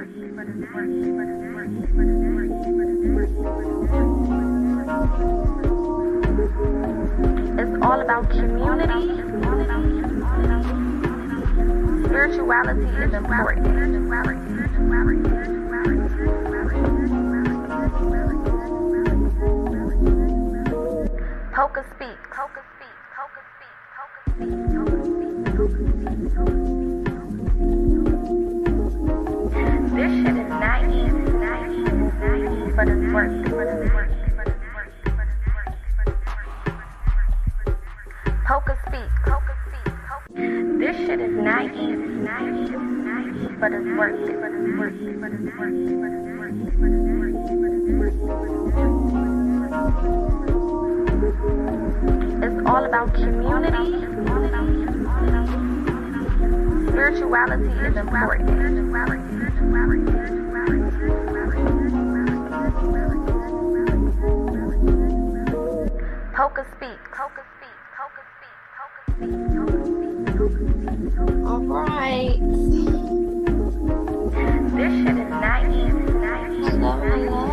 It's all about community. Spirituality is important. PocaSPEAKS. This shit is not easy, but it's work. PocaSPEAKS. This shit is not easy, but it's work. It's all about community. Spirituality is important. PocaSPEAKS. All right. This shit is not easy,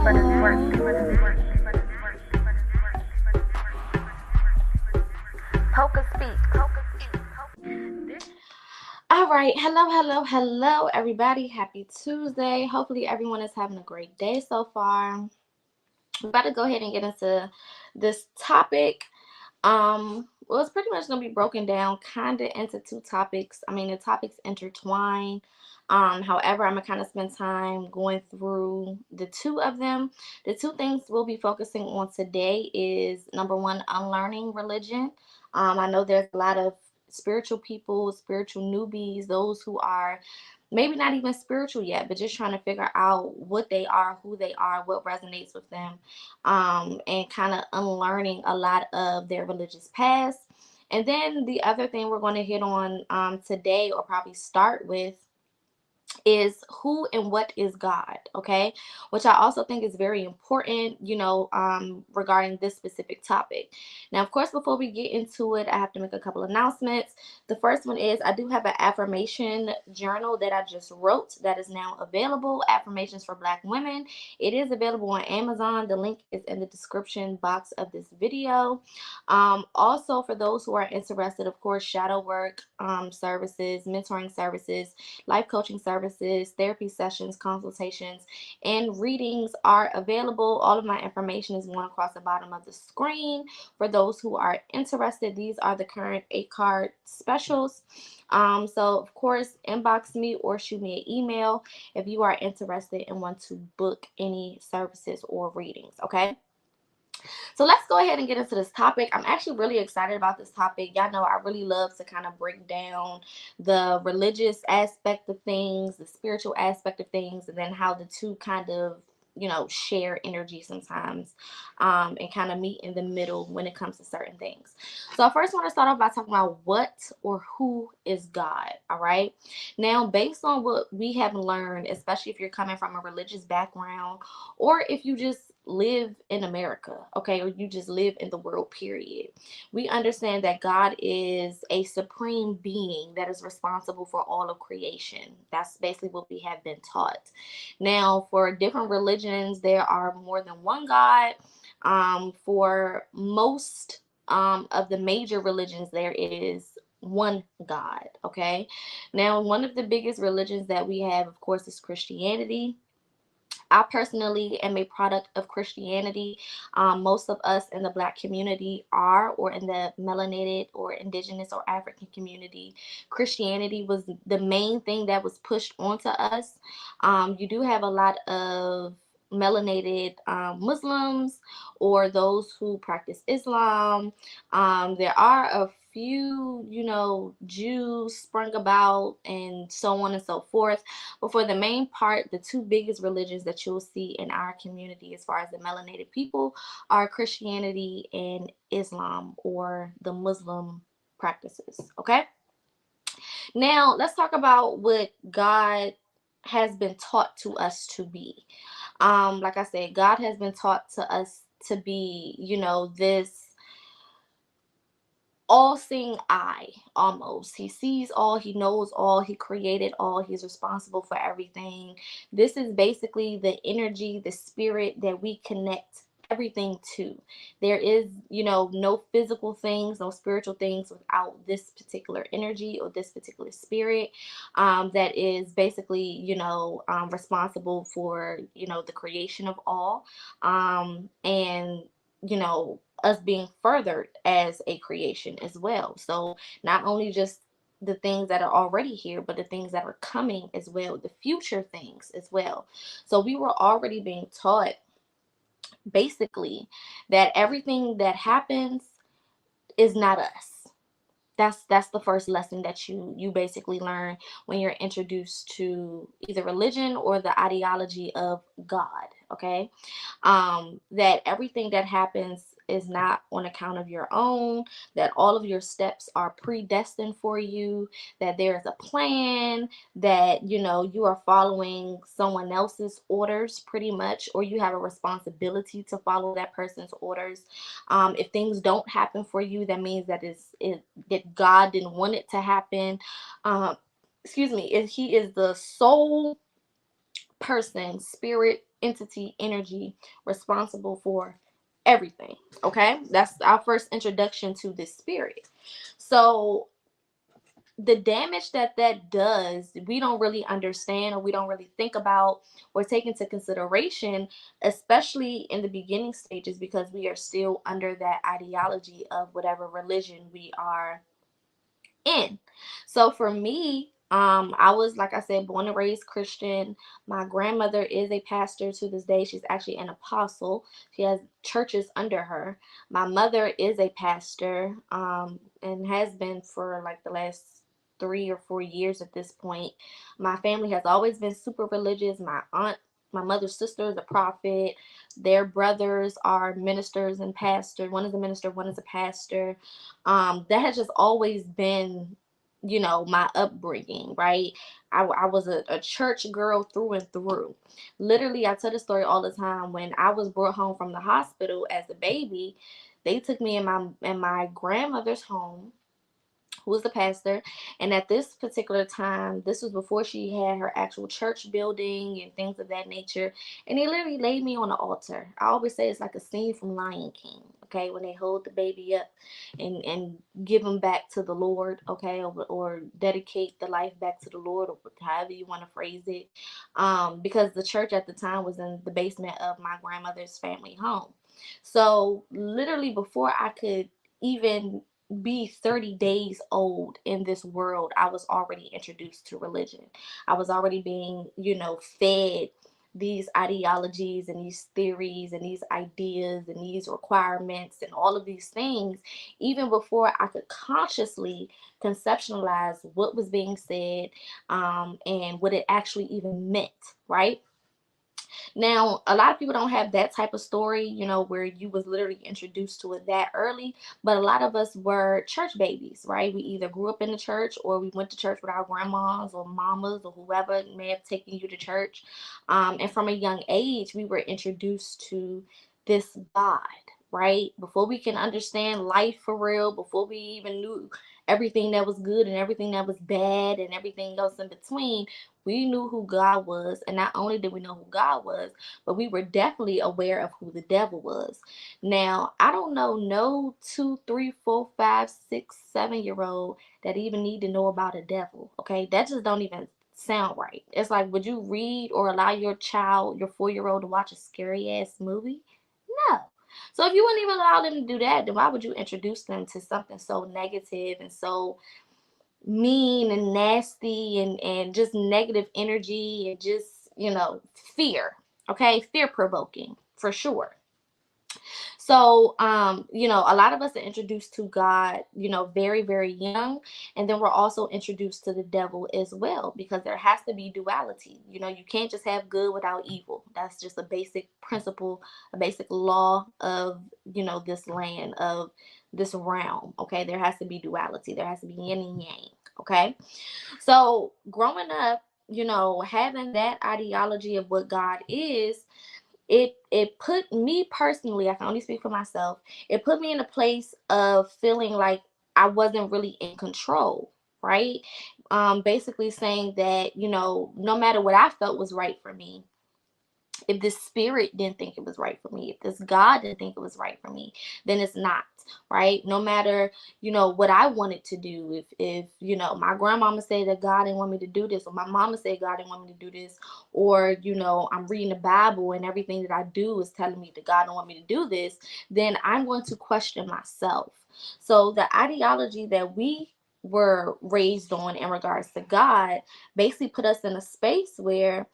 but it's work. PocaSPEAKS. All right. Hello, everybody. Happy Tuesday. Hopefully everyone is having a great day so far. We're about to go ahead and get into this topic. Well, it's pretty much going to be broken down kind of into two topics. I mean, the topics intertwine. However, I'm going to kind of spend time going through the two of them. The two things we'll be focusing on today is, number one, unlearning religion. I know there's a lot of spiritual people, spiritual newbies, those who are maybe not even spiritual yet, but just trying to figure out what they are, who they are, what resonates with them, and kind of unlearning a lot of their religious past. And then the other thing we're going to hit on today, or probably start with, is who and what is God, okay? Which I also think is very important, regarding this specific topic. Now, of course, before we get into it, I have to make a couple announcements. The first one is I do have an affirmation journal that I just wrote that is now available, Affirmations for Black Women. It is available on Amazon. The link is in the description box of this video. Also, for those who are interested, of course, shadow work services, mentoring services, life coaching services, therapy sessions, consultations, and readings are available. All of my information is going across the bottom of the screen. For those who are interested, these are the current 8-card specials. So, of course, inbox me or shoot me an email if you are interested and want to book any services or readings, okay? So let's go ahead and get into this topic. I'm actually really excited about this topic. Y'all know I really love to kind of break down the religious aspect of things, the spiritual aspect of things, and then how the two kind of, share energy sometimes, and kind of meet in the middle when it comes to certain things. So I first want to start off by talking about what or who is God, all right? Now, based on what we have learned, especially if you're coming from a religious background, or if you just live in America, okay, or you just live in the world, period, we understand that God is a supreme being that is responsible for all of creation. That's basically what we have been taught. Now, for different religions, there are more than one God. For most of the major religions, there is one God, okay? Now, one of the biggest religions that we have, of course, is Christianity. I personally am a product of Christianity. Most of us in the Black community are, or in the melanated or indigenous or African community, Christianity was the main thing that was pushed onto us. You do have a lot of melanated Muslims or those who practice Islam. There are a few, Jews sprung about and so on and so forth. But for the main part, the two biggest religions that you'll see in our community as far as the melanated people are Christianity and Islam, or the Muslim practices, okay? Now, let's talk about what God has been taught to us to be. Like I said, God has been taught to us to be, this all-seeing eye almost. He sees all, he knows all, he created all, he's responsible for everything. This is basically the energy, the spirit that we connect everything to. There is, no physical things, no spiritual things without this particular energy or this particular spirit, that is basically, responsible for, the creation of all, and us being furthered as a creation as well. So not only just the things that are already here, but the things that are coming as well, the future things as well. So we were already being taught basically that everything that happens is not us. That's the first lesson that you basically learn when you're introduced to either religion or the ideology of God. Okay, that everything that happens is not on account of your own, that all of your steps are predestined for you, that there is a plan, that you are following someone else's orders pretty much, or you have a responsibility to follow that person's orders. If things don't happen for you, that means that that God didn't want it to happen. Excuse me, if he is the sole person, spirit, entity, energy responsible for everything. Okay, that's our first introduction to this spirit. So the damage that does, we don't really understand, or we don't really think about or take into consideration, especially in the beginning stages, because we are still under that ideology of whatever religion we are in. So for me, I was, like I said, born and raised Christian. My grandmother is a pastor to this day. She's actually an apostle. She has churches under her. My mother is a pastor, and has been for like the last 3 or 4 years at this point. My family has always been super religious. My mother's sister is a prophet. Their brothers are ministers and pastors. One is a minister, one is a pastor. That has just always been, my upbringing, right? I was a church girl through and through. Literally, I tell the story all the time. When I was brought home from the hospital as a baby, they took me in my grandmother's home, who was the pastor. And at this particular time, this was before she had her actual church building and things of that nature. And they literally laid me on the altar. I always say it's like a scene from Lion King, okay, when they hold the baby up and give him back to the Lord, okay, or dedicate the life back to the Lord, or however you want to phrase it. Because the church at the time was in the basement of my grandmother's family home. So literally before I could even be 30 days old in this world, I was already introduced to religion. I was already being, fed these ideologies and these theories and these ideas and these requirements and all of these things, even before I could consciously conceptualize what was being said, and what it actually even meant, right? Now, a lot of people don't have that type of story, where you was literally introduced to it that early, but a lot of us were church babies, right? We either grew up in the church or we went to church with our grandmas or mamas or whoever may have taken you to church. And from a young age, we were introduced to this God, right? Before we can understand life for real, before we even knew everything that was good and everything that was bad and everything else in between, we knew who God was. And not only did we know who God was, but we were definitely aware of who the devil was. Now, I don't know no 2, 3, 4, 5, 6, 7 year old that even need to know about a devil. Okay, that just don't even sound right. It's like, would you read or allow your child, your 4 year old, to watch a scary ass movie? No. So if you wouldn't even allow them to do that, then why would you introduce them to something so negative and so mean and nasty, and just negative energy, and just, fear? Okay, fear provoking for sure. So, a lot of us are introduced to God, very, very young. And then we're also introduced to the devil as well, because there has to be duality. You can't just have good without evil. That's just a basic principle, a basic law of, this land, of this realm. Okay. There has to be duality. There has to be yin and yang. Okay. So growing up, having that ideology of what God is, it put me personally, I can only speak for myself, it put me in a place of feeling like I wasn't really in control, right? Basically saying that, no matter what I felt was right for me, if this spirit didn't think it was right for me, if this God didn't think it was right for me, then it's not, right? No matter, what I wanted to do. If my grandmama said that God didn't want me to do this, or my mama said God didn't want me to do this, or, I'm reading the Bible and everything that I do is telling me that God don't want me to do this, then I'm going to question myself. So the ideology that we were raised on in regards to God basically put us in a space where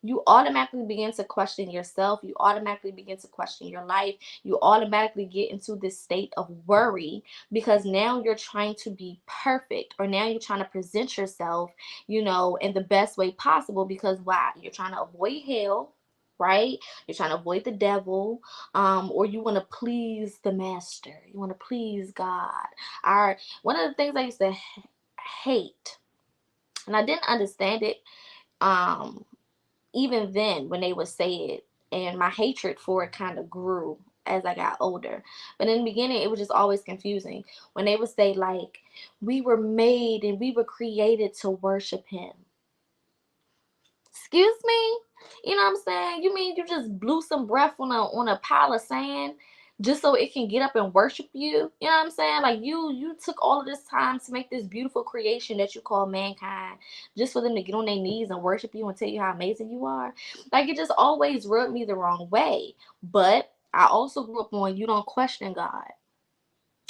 you automatically begin to question yourself. You automatically begin to question your life. You automatically get into this state of worry because now you're trying to be perfect, or now you're trying to present yourself, in the best way possible. Because why? You're trying to avoid hell, right? You're trying to avoid the devil, or you want to please the master. You want to please God. One of the things I used to hate, and I didn't understand it, um, even then when they would say it, and my hatred for it kind of grew as I got older. But in the beginning, it was just always confusing when they would say, like, we were made and we were created to worship him. Excuse me? You know what I'm saying? You mean you just blew some breath on a pile of sand just so it can get up and worship you? You know what I'm saying? Like, you took all of this time to make this beautiful creation that you call mankind just for them to get on their knees and worship you and tell you how amazing you are. Like, it just always rubbed me the wrong way. But I also grew up on you don't question God,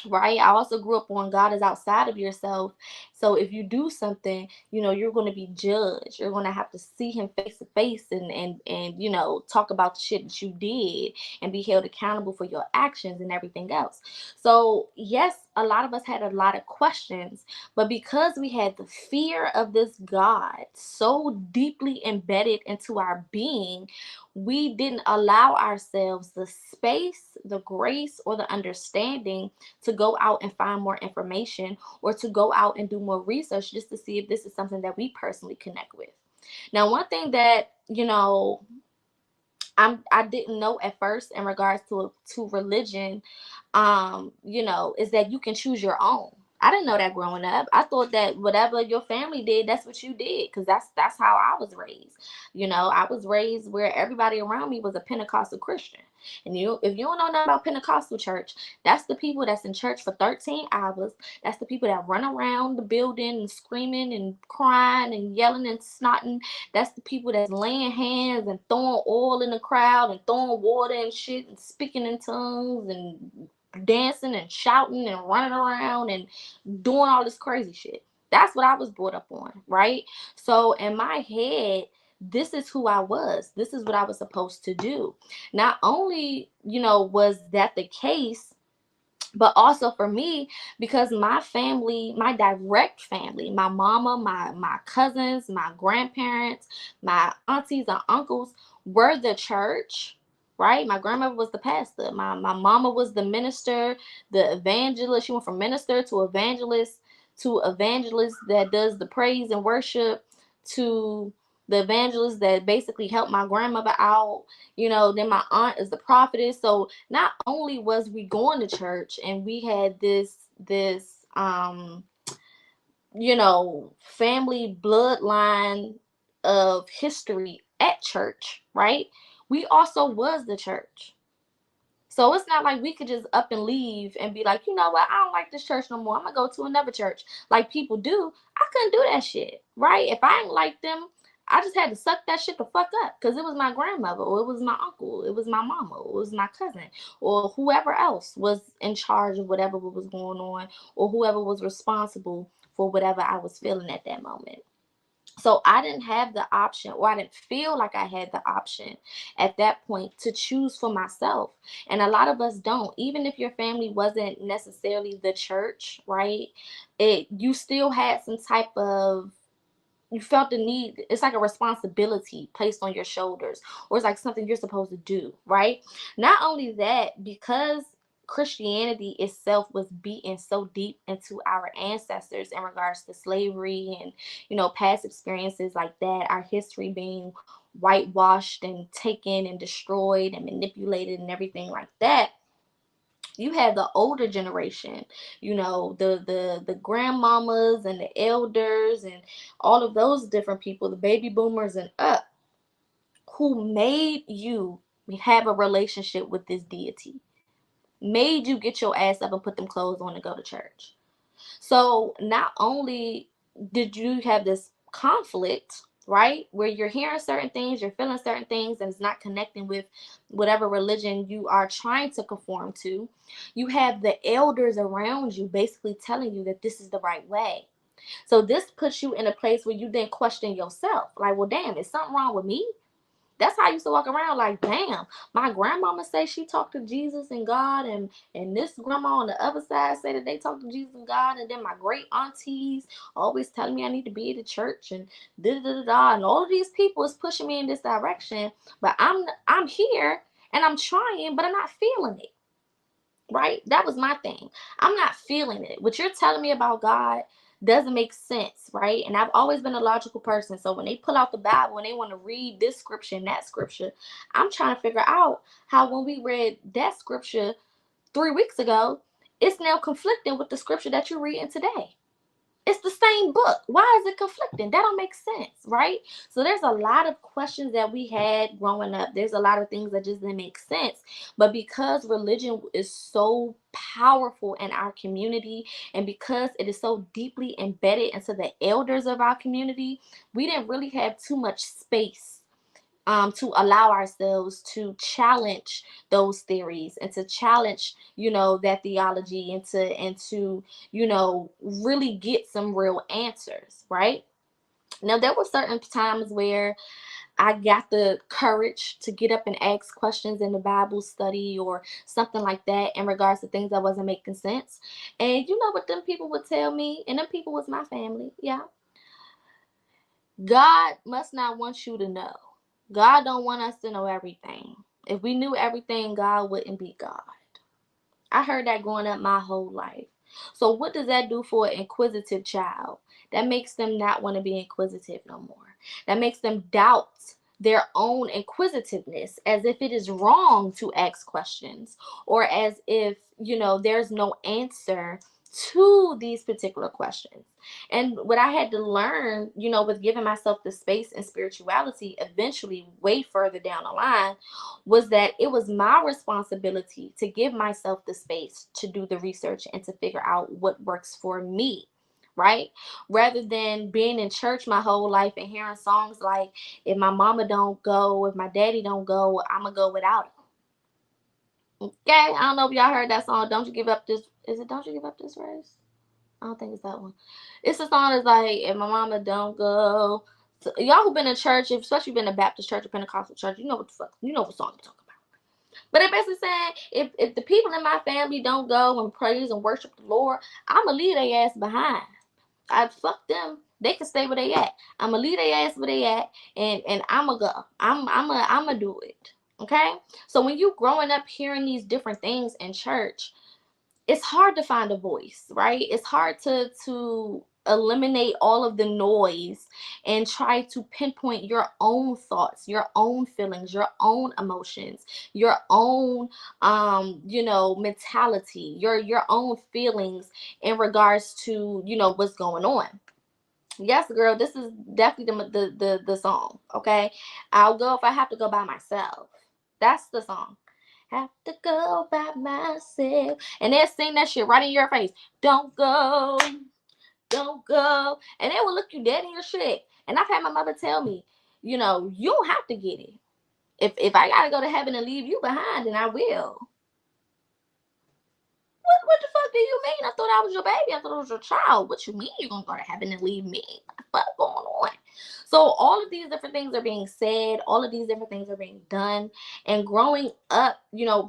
right? I also grew up on God is outside of yourself. So if you do something, you're going to be judged. You're going to have to see him face to face and talk about the shit that you did and be held accountable for your actions and everything else. So yes, a lot of us had a lot of questions, but because we had the fear of this God so deeply embedded into our being, we didn't allow ourselves the space, the grace, or the understanding to go out and find more information, or to go out and do more research just to see if this is something that we personally connect with. Now, one thing that, I didn't know at first in regards to religion, is that you can choose your own. I didn't know that growing up. I thought that whatever your family did, that's what you did, because that's how I was raised. I was raised where everybody around me was a Pentecostal Christian. And if you don't know nothing about Pentecostal church, that's the people that's in church for 13 hours. That's the people that run around the building and screaming and crying and yelling and snotting. That's the people that's laying hands and throwing oil in the crowd and throwing water and shit and speaking in tongues and dancing and shouting and running around and doing all this crazy shit. That's what I was brought up on, right? So in my head, this is who I was. This is what I was supposed to do. Not only, was that the case, but also for me, because my family, my direct family, my mama, my cousins, my grandparents, my aunties and uncles were the church, right? My grandmother was the pastor. My mama was the minister, the evangelist. She went from minister to evangelist that does the praise and worship, to the evangelist that basically helped my grandmother out. Then my aunt is the prophetess. So not only was we going to church and we had this family bloodline of history at church, right? We also was the church. So it's not like we could just up and leave and be like, you know what, I don't like this church no more, I'm gonna go to another church like people do. I couldn't do that shit, right? If I ain't like them, I just had to suck that shit the fuck up, because it was my grandmother, or it was my uncle, it was my mama, or it was my cousin, or whoever else was in charge of whatever was going on, or whoever was responsible for whatever I was feeling at that moment. So I didn't have the option, or I didn't feel like I had the option at that point to choose for myself. And a lot of us don't. Even if your family wasn't necessarily the church, right? You still had some type of, you felt the need. It's like a responsibility placed on your shoulders, or it's like something you're supposed to do, right? Not only that, because Christianity itself was beaten so deep into our ancestors in regards to slavery and, past experiences like that, our history being whitewashed and taken and destroyed and manipulated and everything like that, You had the older generation, the grandmamas and the elders and all of those different people, the baby boomers and up, who made you have a relationship with this deity, made you get your ass up and put them clothes on and go to church. So not only did you have this conflict, right, where you're hearing certain things, you're feeling certain things, and it's not connecting with whatever religion you are trying to conform to, you have the elders around you basically telling you that this is the right way. So this puts you in a place where you then question yourself, like, well, damn, is something wrong with me? That's how I used to walk around, like, damn, my grandmama say she talked to Jesus and God, and this grandma on the other side say that they talk to Jesus and God, and then my great aunties always telling me I need to be at the church, and da da da da, and all of these people is pushing me in this direction, but I'm here and I'm trying, but I'm not feeling it. Right? That was my thing. I'm not feeling it. What you're telling me about God doesn't make sense, right? And I've always been a logical person. So when they pull out the Bible and they want to read this scripture and that scripture, I'm trying to figure out how when we read that scripture 3 weeks ago, it's now conflicting with the scripture that you're reading today. It's the same book. Why is it conflicting? That don't make sense, right? So there's a lot of questions that we had growing up. There's a lot of things that just didn't make sense. But because religion is so powerful in our community, and because it is so deeply embedded into the elders of our community, we didn't really have too much space to allow ourselves to challenge those theories and to challenge, that theology, and to really get some real answers, right? Now, there were certain times where I got the courage to get up and ask questions in the Bible study or something like that in regards to things that wasn't making sense. And you know what them people would tell me? And them people was my family. Yeah. God must not want you to know. God don't want us to know everything. If we knew everything, God wouldn't be God. I heard that growing up my whole life. So what does that do for an inquisitive child? That makes them not want to be inquisitive no more. That makes them doubt their own inquisitiveness, as if it is wrong to ask questions, or as if, there's no answer to these particular questions. And what I had to learn, with giving myself the space and spirituality eventually way further down the line, was that it was my responsibility to give myself the space to do the research and to figure out what works for me, right? Rather than being in church my whole life and hearing songs like, if my mama don't go, if my daddy don't go, I'm gonna go without him. Okay, I don't know if y'all heard that song, Don't You Give Up This, is it Don't You Give Up This Race? I don't think it's that one. It's a song that's like, if my mama don't go. So y'all who been in church, especially been in a Baptist church or Pentecostal church, you know what song I'm talking about. But it basically saying, if the people in my family don't go and praise and worship the Lord, I'ma leave their ass behind. I fuck them. They can stay where they at. I'ma leave their ass where they at, and I'ma go. I'ma do it. Okay. So when you growing up hearing these different things in church, it's hard to find a voice, right? It's hard to eliminate all of the noise and try to pinpoint your own thoughts, your own feelings, your own emotions, your own mentality, your own feelings in regards to, what's going on. Yes, girl, this is definitely the song, okay? I'll go if I have to go by myself. That's the song. Have to go by myself. And they'll sing that shit right in your face. Don't go, don't go. And they will look you dead in your shit. And I've had my mother tell me, you don't have to get it. If I gotta go to heaven and leave you behind, then I will. What the fuck do you mean? I thought I was your baby. I thought I was your child. What you mean you're gonna go to heaven and leave me? What the fuck going on? So all of these different things are being said. All of these different things are being done. And growing up,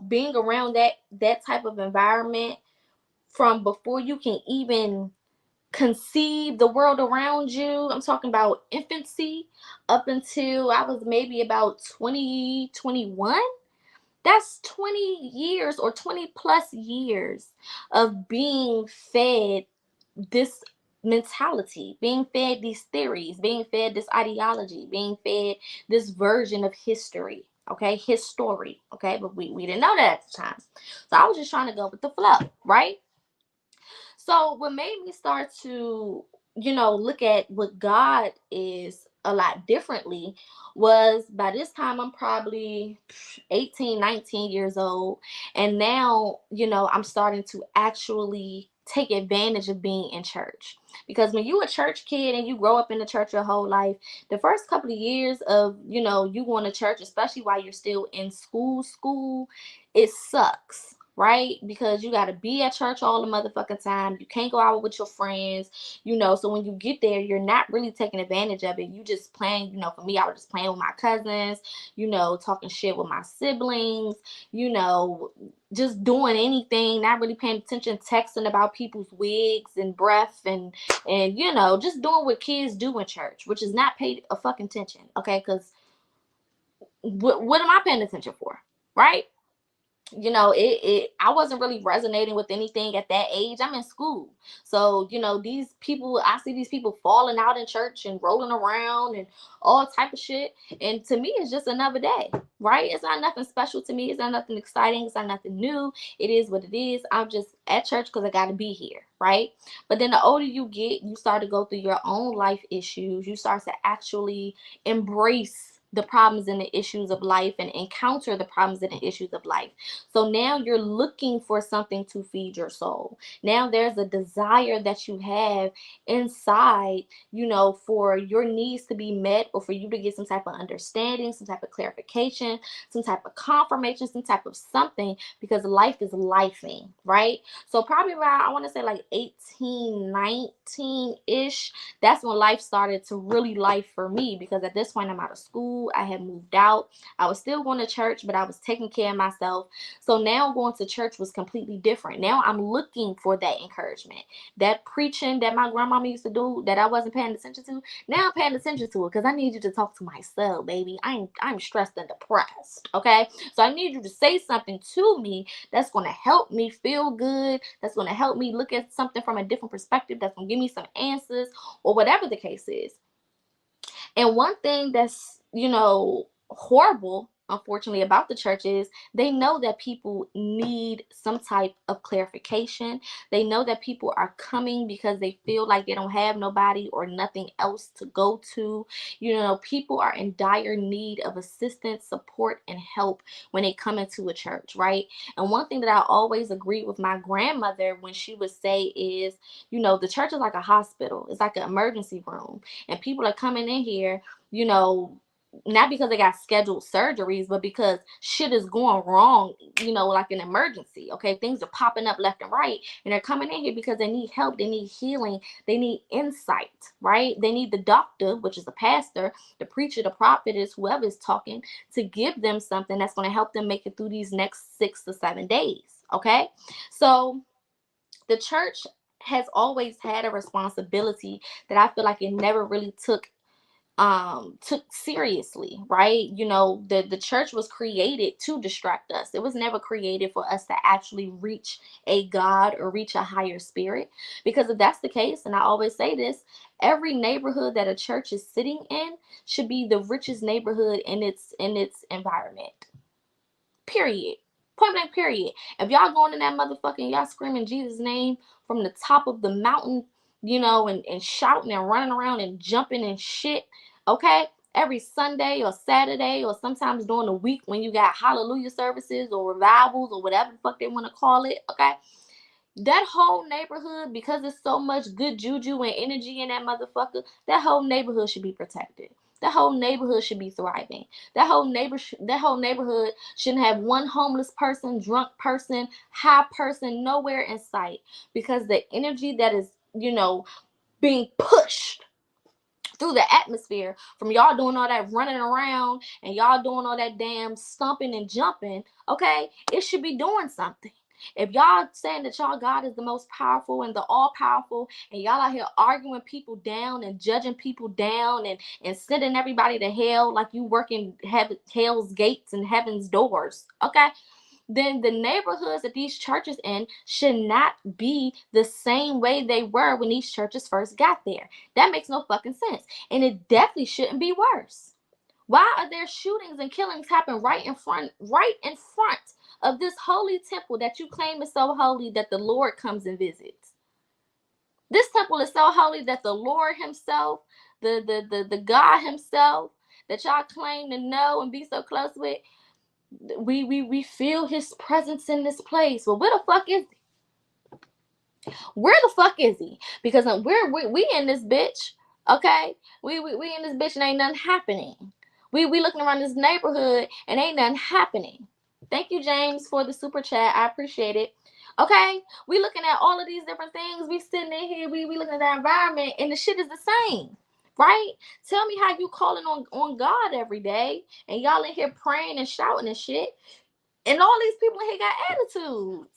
being around that type of environment from before you can even conceive the world around you. I'm talking about infancy up until I was maybe about 20, 21. That's 20 years or 20 plus years of being fed this mentality, being fed these theories, being fed this ideology, being fed this version of history. okay, his story, okay, but we didn't know that at the time. So I was just trying to go with the flow, right? So what made me start to, look at what God is a lot differently was by this time I'm probably 18, 19 years old. And now, I'm starting to actually take advantage of being in church. Because when you a church kid and you grow up in the church your whole life, the first couple of years of, you going to church, especially while you're still in school, it sucks, right? Because you got to be at church all the motherfucking time. You can't go out with your friends, so when you get there, you're not really taking advantage of it. You just playing, for me, I was just playing with my cousins, talking shit with my siblings, just doing anything, not really paying attention, texting about people's wigs and breath and just doing what kids do in church, which is not paid a fucking attention, okay? Because what am I paying attention for, right? I wasn't really resonating with anything at that age. I'm in school. So, these people, I see these people falling out in church and rolling around and all type of shit. And to me, it's just another day, right? It's not nothing special to me. It's not nothing exciting. It's not nothing new. It is what it is. I'm just at church because I got to be here, right? But then the older you get, you start to go through your own life issues. You start to actually embrace the problems and the issues of life and encounter the problems and the issues of life. So now you're looking for something to feed your soul. Now there's a desire that you have inside, for your needs to be met or for you to get some type of understanding, some type of clarification, some type of confirmation, some type of something, because life is lifing, right? So probably around, I want to say like 18, 19-ish, that's when life started to really life for me, because at this point I'm out of school. I had moved out. I was still going to church, but I was taking care of myself. So now going to church was completely different. Now I'm looking for that encouragement. That preaching that my grandmama used to do that I wasn't paying attention to, now I'm paying attention to it because I need you to talk to myself, baby. I'm stressed and depressed, okay? So I need you to say something to me that's going to help me feel good, that's going to help me look at something from a different perspective, that's going to give me some answers or whatever the case is. And one thing that's, horrible, unfortunately, about the church is they know that people need some type of clarification. They know that people are coming because they feel like they don't have nobody or nothing else to go to. People are in dire need of assistance, support, and help when they come into a church, right? And one thing that I always agree with my grandmother when she would say is, the church is like a hospital. It's like an emergency room. And people are coming in here, not because they got scheduled surgeries, but because shit is going wrong, like an emergency, okay? Things are popping up left and right, and they're coming in here because they need help, they need healing, they need insight, right? They need the doctor, which is the pastor, the preacher, the prophet, is whoever is talking, to give them something that's going to help them make it through these next 6 to 7 days, okay? So the church has always had a responsibility that I feel like it never really took seriously, right? The church was created to distract us. It was never created for us to actually reach a God or reach a higher spirit. Because if that's the case, and I always say this, every neighborhood that a church is sitting in should be the richest neighborhood in its environment. Period. Point blank, period. If y'all going in that motherfucking, y'all screaming Jesus' name from the top of the mountain, and shouting and running around and jumping and shit, okay? Every Sunday or Saturday or sometimes during the week when you got hallelujah services or revivals or whatever the fuck they want to call it, okay? That whole neighborhood, because there's so much good juju and energy in that motherfucker, that whole neighborhood should be protected. That whole neighborhood should be thriving. That whole neighborhood shouldn't have one homeless person, drunk person, high person nowhere in sight, because the energy that is, being pushed through the atmosphere from y'all doing all that running around and y'all doing all that damn stomping and jumping, okay, it should be doing something. If y'all saying that y'all God is the most powerful and the all powerful, and y'all out here arguing people down and judging people down and sending everybody to hell like you working hell's gates and heaven's doors, okay, then the neighborhoods that these churches in should not be the same way they were when these churches first got there. That makes no fucking sense. And it definitely shouldn't be worse. Why are there shootings and killings happen right in front of this holy temple that you claim is so holy that the Lord comes and visits? This temple is so holy that the Lord himself, the God himself that y'all claim to know and be so close with, we feel his presence in this place. Well, where the fuck is he? Where the fuck is he? Because we in this bitch, okay? We in this bitch and ain't nothing happening. We looking around this neighborhood and ain't nothing happening. Thank you, James, for the super chat. I appreciate it. Okay, we looking at all of these different things. We sitting in here. We looking at the environment, and the shit is the same, right? Tell me how you calling on God every day, and y'all in here praying and shouting and shit, and all these people in here got attitudes.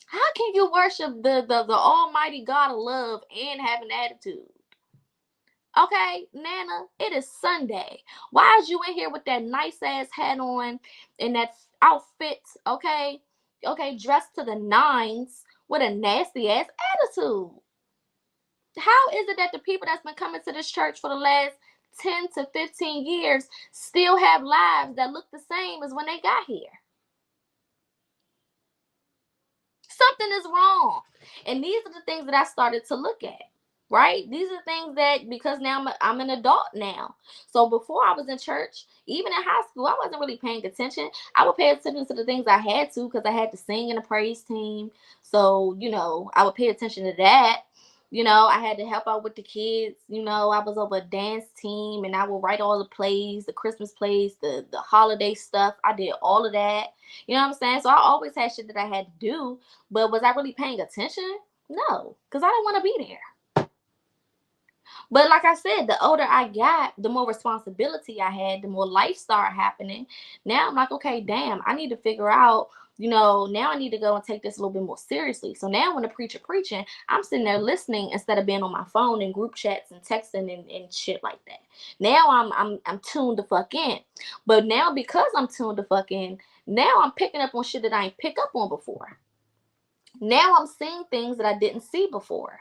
How can you worship the Almighty God of love and have an attitude? Okay, Nana, it is Sunday. Why is you in here with that nice ass hat on and that outfit, okay? Okay, dressed to the nines with a nasty ass attitude. How is it that the people that's been coming to this church for the last 10 to 15 years still have lives that look the same as when they got here? Something is wrong. And these are the things that I started to look at. Right? These are things that, because now I'm an adult now. So before I was in church, even in high school, I wasn't really paying attention. I would pay attention to the things I had to because I had to sing in a praise team. So, I would pay attention to that. I had to help out with the kids. I was over a dance team and I would write all the plays, the Christmas plays, the holiday stuff. I did all of that. You know what I'm saying? So I always had shit that I had to do. But was I really paying attention? No, because I didn't want to be there. But like I said, the older I got, the more responsibility I had, the more life started happening. Now I'm like, okay, damn, I need to figure out, now I need to go and take this a little bit more seriously. So now when the preacher preaching, I'm sitting there listening instead of being on my phone and group chats and texting and shit like that. Now I'm tuned the fuck in. But now because I'm tuned the fuck in, now I'm picking up on shit that I ain't pick up on before. Now I'm seeing things that I didn't see before.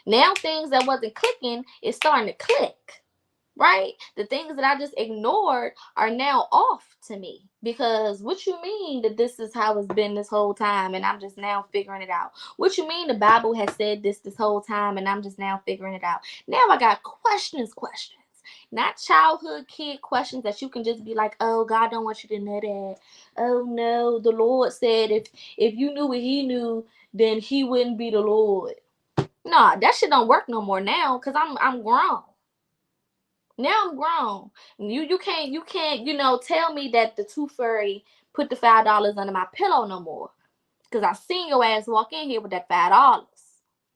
Now things that wasn't clicking is starting to click, right? The things that I just ignored are now off to me. Because what you mean that this is how it's been this whole time and I'm just now figuring it out? What you mean the Bible has said this whole time and I'm just now figuring it out? Now I got questions. Not childhood kid questions that you can just be like, oh, God don't want you to know that. Oh no, the Lord said if you knew what he knew, then he wouldn't be the Lord. Nah, that shit don't work no more now because I'm grown. Now I'm grown. You can't tell me that the tooth fairy put the $5 under my pillow no more. Because I seen your ass walk in here with that $5.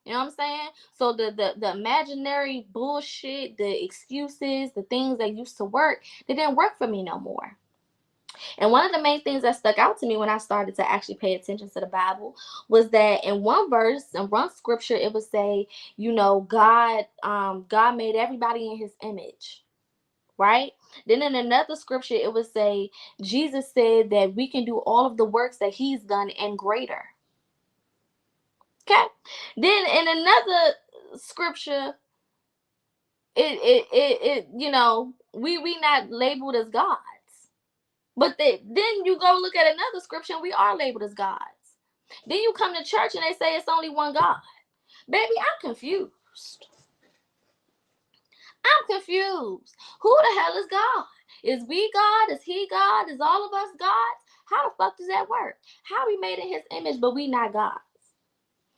You know what I'm saying? So the imaginary bullshit, the excuses, the things that used to work, they didn't work for me no more. And one of the main things that stuck out to me when I started to actually pay attention to the Bible was that in one verse, in one scripture, it would say, God made everybody in his image, right? Then in another scripture, it would say, Jesus said that we can do all of the works that he's done and greater. Okay? Then in another scripture, we not labeled as God. But then you go look at another scripture and we are labeled as gods. Then you come to church and they say it's only one God. Baby, I'm confused. Who the hell is God? Is we God? Is he God? Is all of us gods? How the fuck does that work? How we made in his image but we not gods?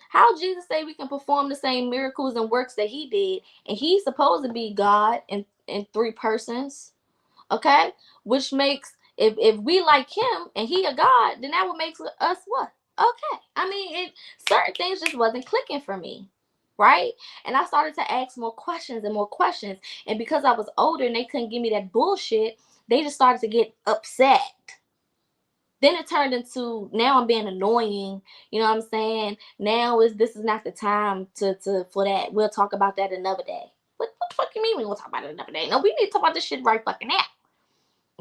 How Jesus say we can perform the same miracles and works that he did and he's supposed to be God in three persons? Okay? Which makes, if we like him and he a God, then that would make us what? Okay. I mean, certain things just wasn't clicking for me, right? And I started to ask more questions and more questions. And because I was older and they couldn't give me that bullshit, they just started to get upset. Then it turned into, now I'm being annoying. You know what I'm saying? Now this is not the time for that. We'll talk about that another day. What the fuck you mean we will talk about it another day? No, we need to talk about this shit right fucking now.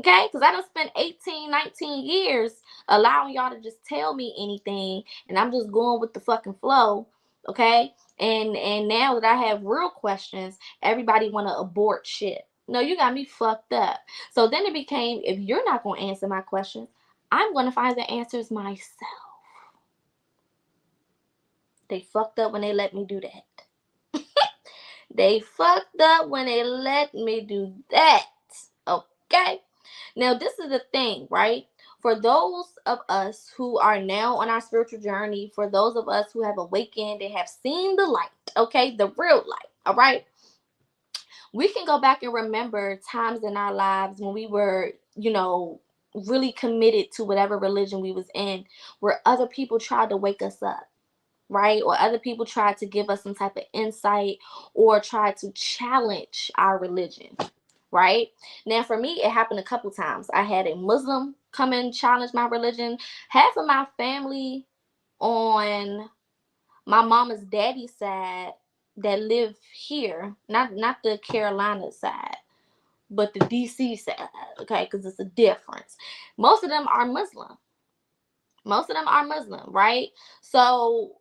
Okay? Because I done spent 18, 19 years allowing y'all to just tell me anything and I'm just going with the fucking flow. Okay? And now that I have real questions, everybody want to abort shit. No, you got me fucked up. So then it became, if you're not going to answer my questions, I'm going to find the answers myself. They fucked up when they let me do that. They fucked up when they let me do that. Okay? Now, this is the thing, right? For those of us who are now on our spiritual journey, for those of us who have awakened and have seen the light, okay, the real light, all right, we can go back and remember times in our lives when we were, really committed to whatever religion we was in, where other people tried to wake us up, right? Or other people tried to give us some type of insight or tried to challenge our religion, right? Now, for me, it happened a couple times. I had a Muslim come and challenge my religion. Half of my family on my mama's daddy side that live here, not the Carolina side, but the DC side, okay? Because it's a difference. Most of them are Muslim. Most of them are Muslim, right? So,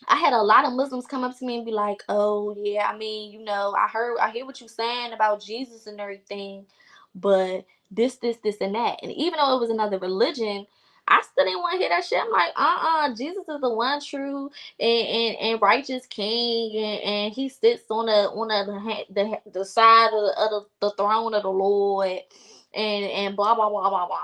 I had a lot of Muslims come up to me and be like, "Oh yeah, I mean, I hear what you're saying about Jesus and everything, but this, and that." And even though it was another religion, I still didn't want to hear that shit. I'm like, Jesus is the one true and righteous King, and He sits on the side of the throne of the Lord, and blah blah blah blah blah.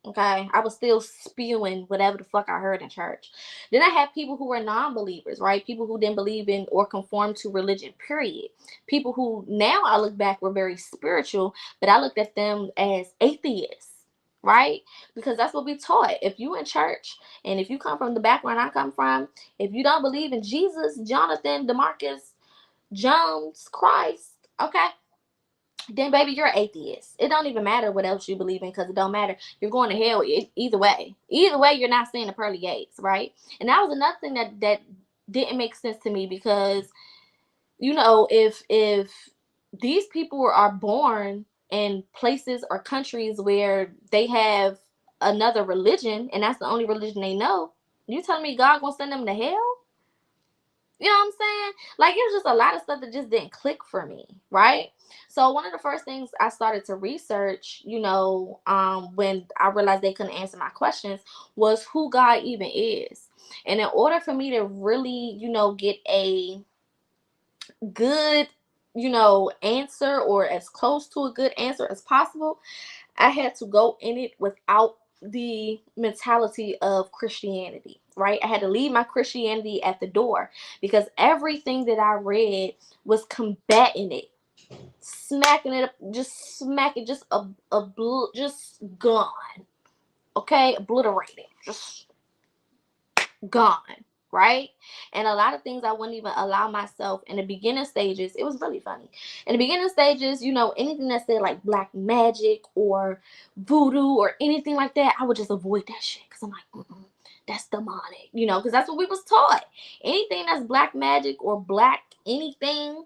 Okay, I was still spewing whatever the fuck I heard in church. Then I had people who were non-believers, right? People who didn't believe in or conform to religion, period. People who now I look back were very spiritual, but I looked at them as atheists, right? Because that's what we taught. If you in church and if you come from the background I come from, if you don't believe in Jesus, Jonathan, Demarcus, Jones, Christ, okay, then baby, you're atheist. It don't even matter what else you believe in, because it don't matter. You're going to hell either way. Either way, you're not seeing the pearly gates, right? And that was another thing that didn't make sense to me, because if these people are born in places or countries where they have another religion and that's the only religion they know, you telling me God gonna send them to hell? You know what I'm saying? Like, it was just a lot of stuff that just didn't click for me, right? So one of the first things I started to research, when I realized they couldn't answer my questions, was who God even is. And in order for me to really, get a good, answer, or as close to a good answer as possible, I had to go in it without the mentality of Christianity, right? I had to leave my Christianity at the door, because everything that I read was combating it, smacking it up, just smacking, just gone, okay, obliterated, just gone, right? And a lot of things I wouldn't even allow myself in the beginning stages. It was really funny. In the beginning stages, anything that said like black magic or voodoo or anything like that, I would just avoid that shit, because I'm like, that's demonic, because that's what we was taught. Anything that's black magic or black anything,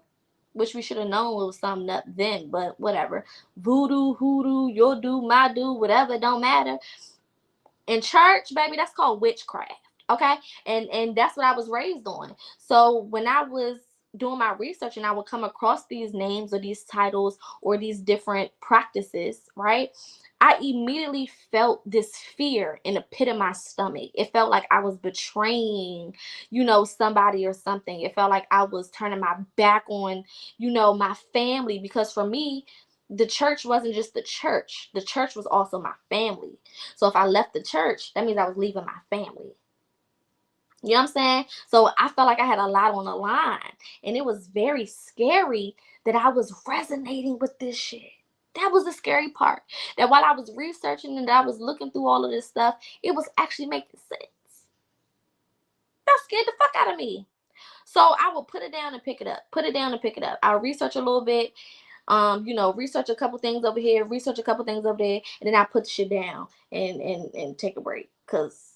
which we should have known it was something up then, but whatever. Voodoo, hoodoo, your do, my do, whatever, it don't matter. In church, baby, that's called witchcraft. Okay. And that's what I was raised on. So when I was doing my research and I would come across these names or these titles or these different practices, right, I immediately felt this fear in the pit of my stomach. It felt like I was betraying, somebody or something. It felt like I was turning my back on, my family, because for me, the church wasn't just the church. The church was also my family. So if I left the church, that means I was leaving my family. You know what I'm saying? So I felt like I had a lot on the line. And it was very scary that I was resonating with this shit. That was the scary part. That while I was researching and I was looking through all of this stuff, it was actually making sense. That scared the fuck out of me. So I will put it down and pick it up. Put it down and pick it up. I'll research a little bit. Research a couple things over here, research a couple things over there, and then I put the shit down and take a break, because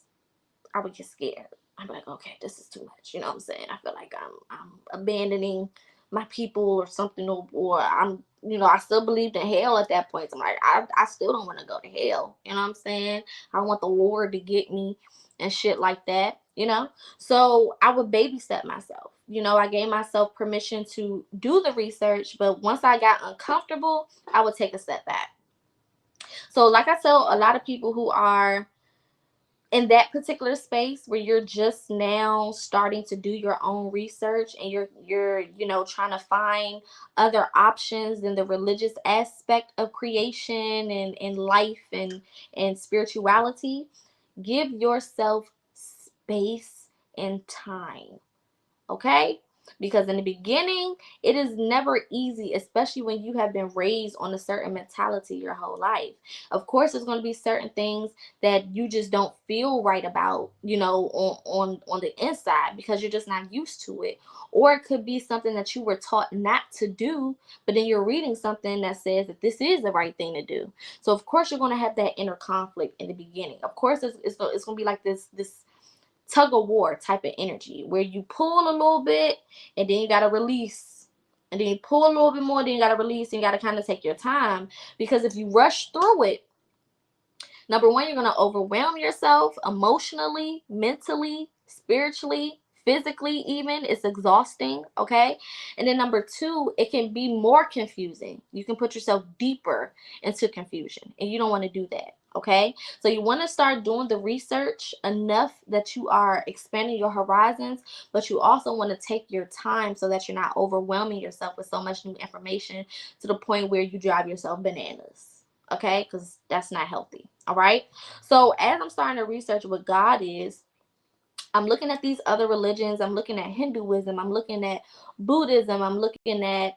I would get scared. I'm like, okay, this is too much. You know what I'm saying? I feel like I'm abandoning my people or something, or I'm, I still believed in hell at that point. So I'm like, I still don't want to go to hell. You know what I'm saying? I want the Lord to get me and shit like that. you know? So I would baby step myself. I gave myself permission to do the research, but once I got uncomfortable, I would take a step back. So, like I tell a lot of people who are in that particular space where you're just now starting to do your own research, and you're trying to find other options than the religious aspect of creation and life and spirituality, give yourself space and time. Okay? Because in the beginning, it is never easy, especially when you have been raised on a certain mentality your whole life. Of course, there's going to be certain things that you just don't feel right about, on the inside, because you're just not used to it. Or it could be something that you were taught not to do, but then you're reading something that says that this is the right thing to do. So of course you're going to have that inner conflict in the beginning. Of course, it's going to be like this tug of war type of energy where you pull a little bit and then you got to release, and then you pull a little bit more, then you got to release, and you got to kind of take your time, because if you rush through it, number one, you're going to overwhelm yourself emotionally, mentally, spiritually, physically, even. It's exhausting, okay? And then number two, it can be more confusing. You can put yourself deeper into confusion, and you don't want to do that, okay? So you want to start doing the research enough that you are expanding your horizons, but you also want to take your time so that you're not overwhelming yourself with so much new information to the point where you drive yourself bananas. Okay, because that's not healthy. All right. So as I'm starting to research what God is, I'm looking at these other religions. I'm looking at Hinduism. I'm looking at Buddhism. I'm looking at,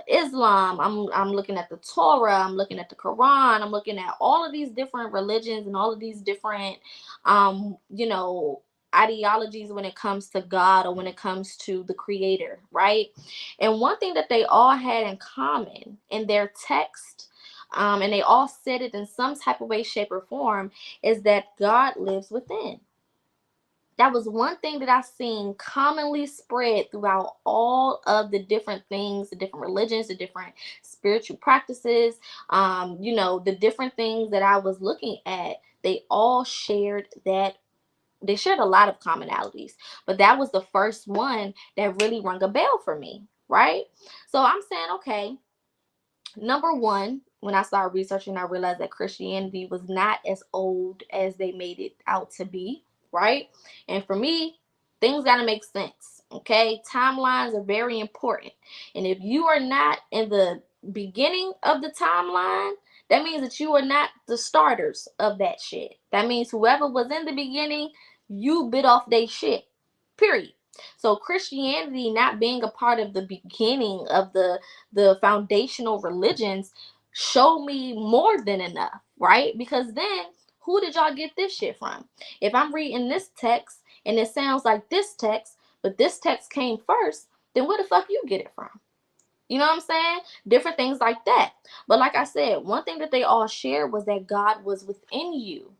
Islam. I'm looking at the Torah. I'm looking at the Quran. I'm looking at all of these different religions and all of these different, um, you know, ideologies when it comes to God or when it comes to the Creator, right? And one thing that they all had in common in their text, and they all said it in some type of way, shape, or form, is that God lives within. That was one thing that I've seen commonly spread throughout all of the different things, the different religions, the different spiritual practices, the different things that I was looking at. They all shared that. They shared a lot of commonalities, but that was the first one that really rung a bell for me, right? So I'm saying, okay, number one, when I started researching, I realized that Christianity was not as old as they made it out to be, right? And for me, things got to make sense, okay? Timelines are very important. And if you are not in the beginning of the timeline, that means that you are not the starters of that shit. That means whoever was in the beginning, you bit off their shit, period. So Christianity not being a part of the beginning of the foundational religions show me more than enough, right? Because then who did y'all get this shit from? If I'm reading this text and it sounds like this text, but this text came first, then where the fuck you get it from? You know what I'm saying? Different things like that. But like I said, one thing that they all shared was that God was within you,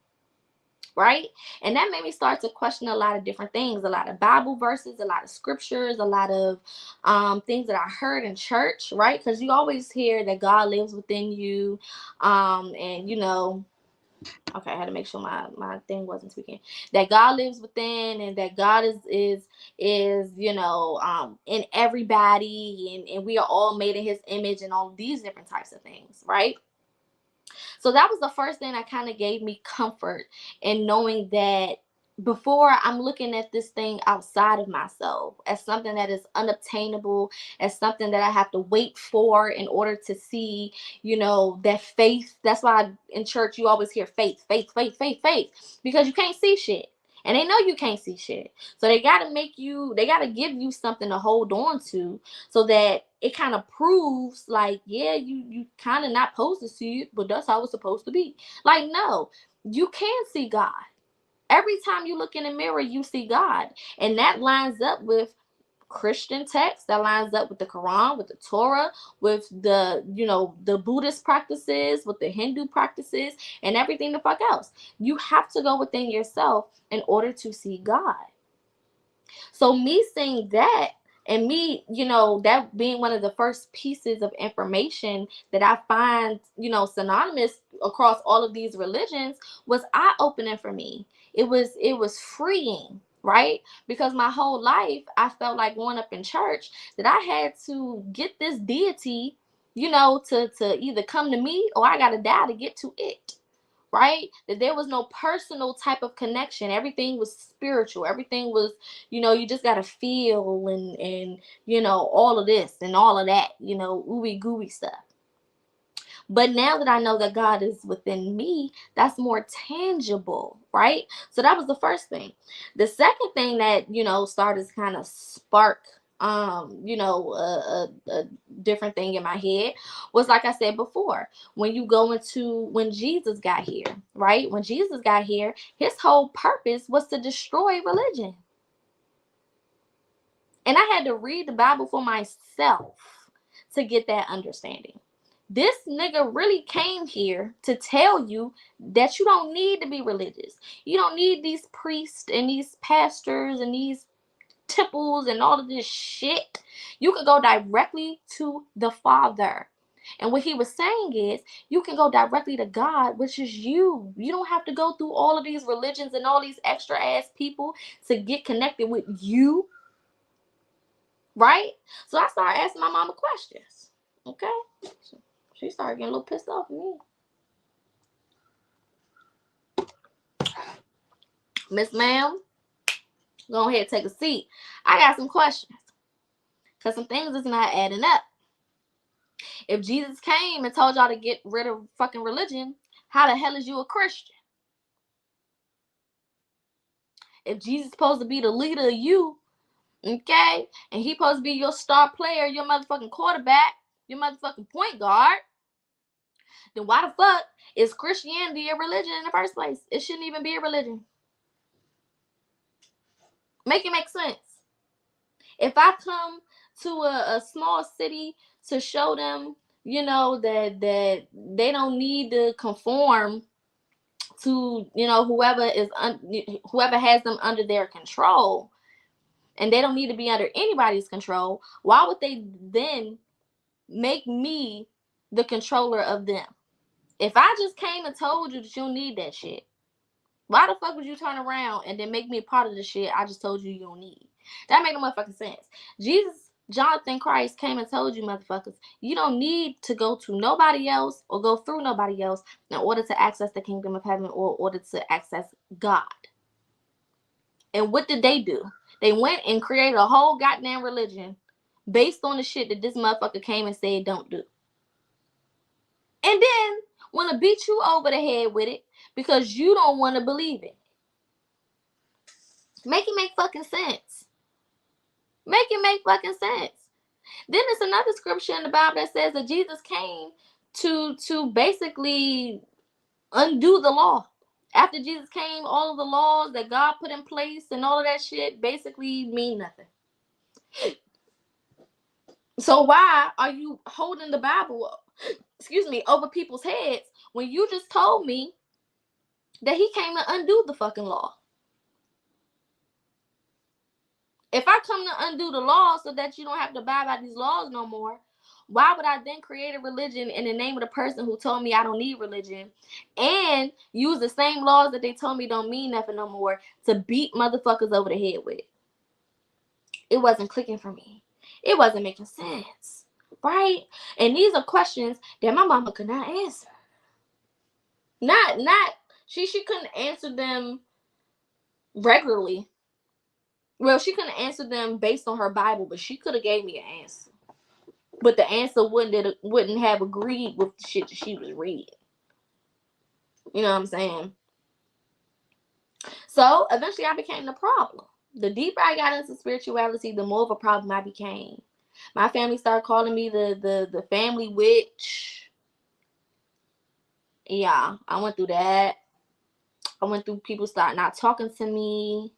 right? And that made me start to question a lot of different things, a lot of Bible verses, a lot of scriptures, a lot of things that I heard in church, right? Because you always hear that God lives within you, and okay, I had to make sure my thing wasn't tweaking. That God lives within, and that God is in everybody, and we are all made in His image, and all these different types of things, right? So that was the first thing that kind of gave me comfort in knowing that before I'm looking at this thing outside of myself as something that is unobtainable, as something that I have to wait for in order to see, that faith. That's why in church you always hear faith, faith, faith, faith, faith, because you can't see shit. And they know you can't see shit. So they got to give you something to hold on to so that it kind of proves like, yeah, you kind of not supposed to see it, but that's how it's supposed to be. Like, no, you can see God. Every time you look in the mirror, you see God. And that lines up with Christian text, that lines up with the Quran, with the Torah, with the Buddhist practices, with the Hindu practices, and everything the fuck else. You have to go within yourself in order to see God. So me seeing that, and me, that being one of the first pieces of information that I find, synonymous across all of these religions was eye-opening for me. It was freeing, right? Because my whole life I felt like growing up in church that I had to get this deity, to either come to me or I gotta die to get to it. Right? That there was no personal type of connection. Everything was spiritual. Everything was, you just gotta feel and all of this and all of that, ooey gooey stuff. But now that I know that God is within me, that's more tangible, right? So that was the first thing. The second thing that, started to kind of spark a different thing in my head was, like I said before, when Jesus got here, right? When Jesus got here, his whole purpose was to destroy religion. And I had to read the Bible for myself to get that understanding. This nigga really came here to tell you that you don't need to be religious. You don't need these priests and these pastors and these temples and all of this shit. You can go directly to the Father. And what he was saying is, you can go directly to God, which is you. You don't have to go through all of these religions and all these extra ass people to get connected with you. Right? So I started asking my mama questions. Okay? She started getting a little pissed off at me. Miss Ma'am, go ahead and take a seat. I got some questions. Because some things is not adding up. If Jesus came and told y'all to get rid of fucking religion, how the hell is you a Christian? If Jesus is supposed to be the leader of you, okay, and he supposed to be your star player, your motherfucking quarterback, your motherfucking point guard, then why the fuck is Christianity a religion in the first place? It shouldn't even be a religion. Make it make sense. If I come to a small city to show them, that they don't need to conform to, whoever has them under their control, and they don't need to be under anybody's control, why would they then make me the controller of them? If I just came and told you that you don't need that shit, why the fuck would you turn around and then make me a part of the shit I just told you don't need? That make no motherfucking sense. Jesus, Jonathan Christ, came and told you motherfuckers, you don't need to go to nobody else or go through nobody else in order to access the kingdom of heaven or in order to access God. And what did they do? They went and created a whole goddamn religion based on the shit that this motherfucker came and said don't do. And then want to beat you over the head with it because you don't want to believe it. Make it make fucking sense. Make it make fucking sense. Then there's another scripture in the Bible that says that Jesus came to basically undo the law. After Jesus came, all of the laws that God put in place and all of that shit basically mean nothing. So why are you holding the Bible, over people's heads when you just told me that he came to undo the fucking law? If I come to undo the law so that you don't have to abide by these laws no more, why would I then create a religion in the name of the person who told me I don't need religion and use the same laws that they told me don't mean nothing no more to beat motherfuckers over the head with? It wasn't clicking for me. It wasn't making sense, right? And these are questions that my mama could not answer. She couldn't answer them regularly. Well, she couldn't answer them based on her Bible, but she could have gave me an answer. But the answer wouldn't have agreed with the shit that she was reading. You know what I'm saying? So eventually I became the problem. The deeper I got into spirituality, the more of a problem I became. My family started calling me the family witch. Yeah, I went through that. I went through people start not talking to me.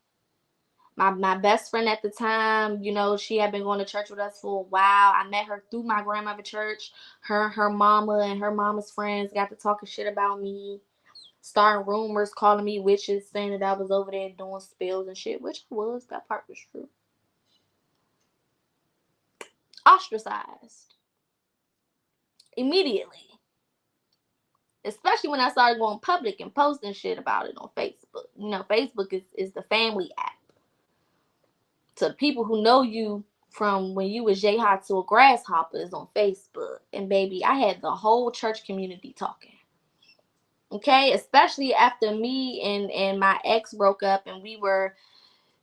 My best friend at the time, she had been going to church with us for a while. I met her through my grandmother church. Her mama and her mama's friends got to talking shit about me. Starting rumors, calling me witches, saying that I was over there doing spells and shit, which I was. That part was true. Ostracized. Immediately. Especially when I started going public and posting shit about it on Facebook. You know, Facebook is the family app. To people who know you from when you was J-Hot to a grasshopper is on Facebook. And baby, I had the whole church community talking. Okay, especially after me and my ex broke up, and we were,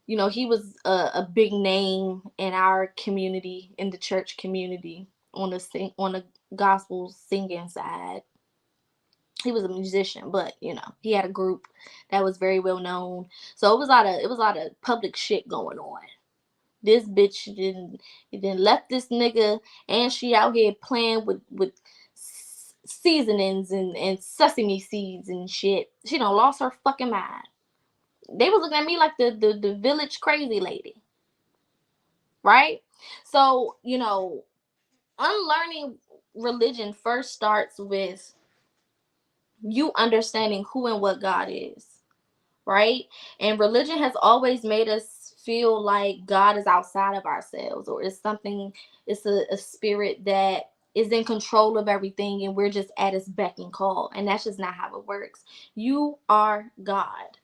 you know, he was a big name in our community, in the church community, on the gospel singing side. He was a musician, but you know, he had a group that was very well known. So it was a lot of public shit going on. This bitch didn't left this nigga, and she out here playing with seasonings and sesame seeds and shit. She done lost her fucking mind. They was looking at me like the village crazy lady, right? So, you know, unlearning religion first starts with you understanding who and what God is, right? And religion has always made us feel like God is outside of ourselves, or it's something, it's a spirit that is in control of everything and we're just at its beck and call. And that's just not how it works. You are God.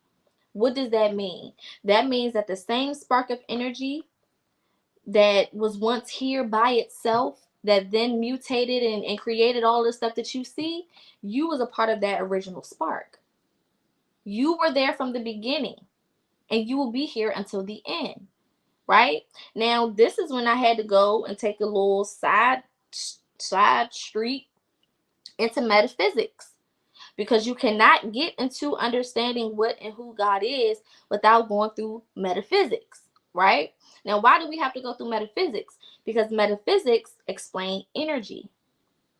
What does that mean? That means that the same spark of energy that was once here by itself, that then mutated and created all the stuff that you see, you was a part of that original spark. You were there from the beginning, and you will be here until the end, right? Now, this is when I had to go and take a little side street into metaphysics, because you cannot get into understanding what and who God is without going through metaphysics, right? Now, why do we have to go through metaphysics? Because metaphysics explain energy,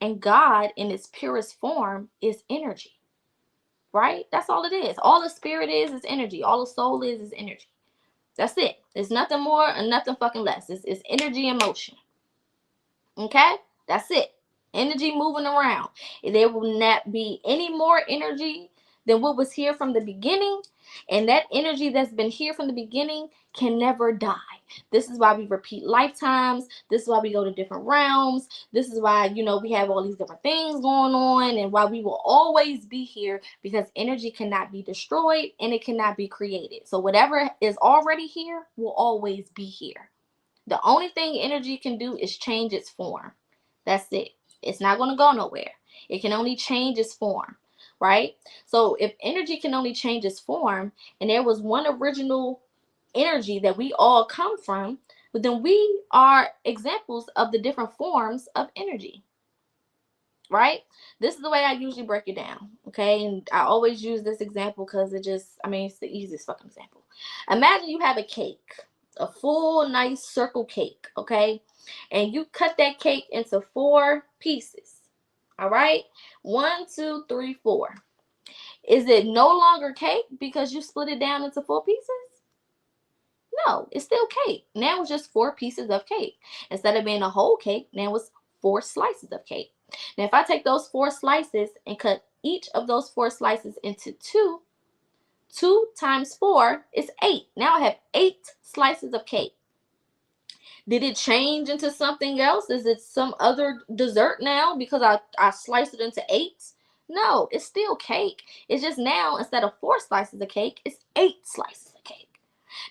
and God in its purest form is energy, right? That's all it is. All the spirit is energy. All the soul is energy. That's it. It's nothing more and nothing fucking less. It's energy and motion. Okay? That's it. Energy moving around. There will not be any more energy than what was here from the beginning. And that energy that's been here from the beginning can never die. This is why we repeat lifetimes. This is why we go to different realms. This is why, you know, we have all these different things going on, and why we will always be here, because energy cannot be destroyed and it cannot be created. So whatever is already here will always be here. The only thing energy can do is change its form. That's it. It's not going to go nowhere. It can only change its form, right? So if energy can only change its form, and there was one original energy that we all come from, but then we are examples of the different forms of energy, right? This is the way I usually break it down, okay? And I always use this example because it's the easiest fucking example. Imagine you have a cake, a full, nice circle cake, okay? And you cut that cake into 4 pieces, all right? 1, 2, 3, 4. Is it no longer cake because you split it down into 4 pieces? No, it's still cake. Now it's just 4 pieces of cake. Instead of being a whole cake, now it's 4 slices of cake. Now, if I take those 4 slices and cut each of those 4 slices into 2, 2 times 4 is 8. Now I have 8 slices of cake. Did it change into something else? Is it some other dessert now because I sliced it into 8? No, it's still cake. It's just now, instead of 4 slices of cake, it's 8 slices of cake.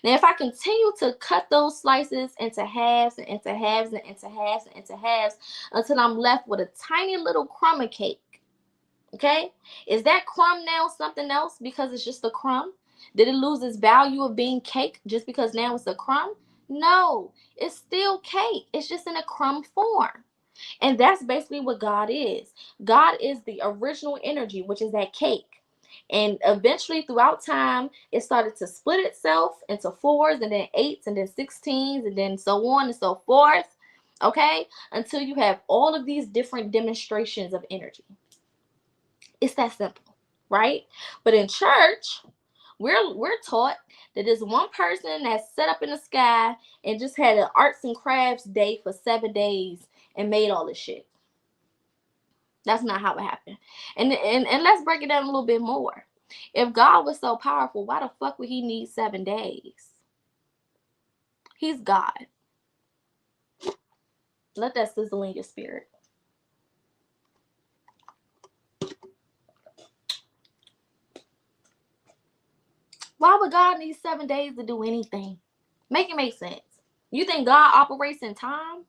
Now, if I continue to cut those slices into halves and into halves and into halves and into halves until I'm left with a tiny little crumb of cake, okay? Is that crumb now something else because it's just a crumb? Did it lose its value of being cake just because now it's a crumb? No, it's still cake. It's just in a crumb form. And that's basically what God is. God is the original energy, which is that cake. And eventually, throughout time, it started to split itself into 4s and then 8s and then 16s and then so on and so forth. Okay? Until you have all of these different demonstrations of energy. It's that simple, right? But in church, we're taught that there's one person that set up in the sky and just had an arts and crafts day for 7 days and made all this shit. That's not how it happened. And let's break it down a little bit more. If God was so powerful, why the fuck would he need 7 days? He's God. Let that sizzle in your spirit. Why would God need 7 days to do anything? Make it make sense. You think God operates in time?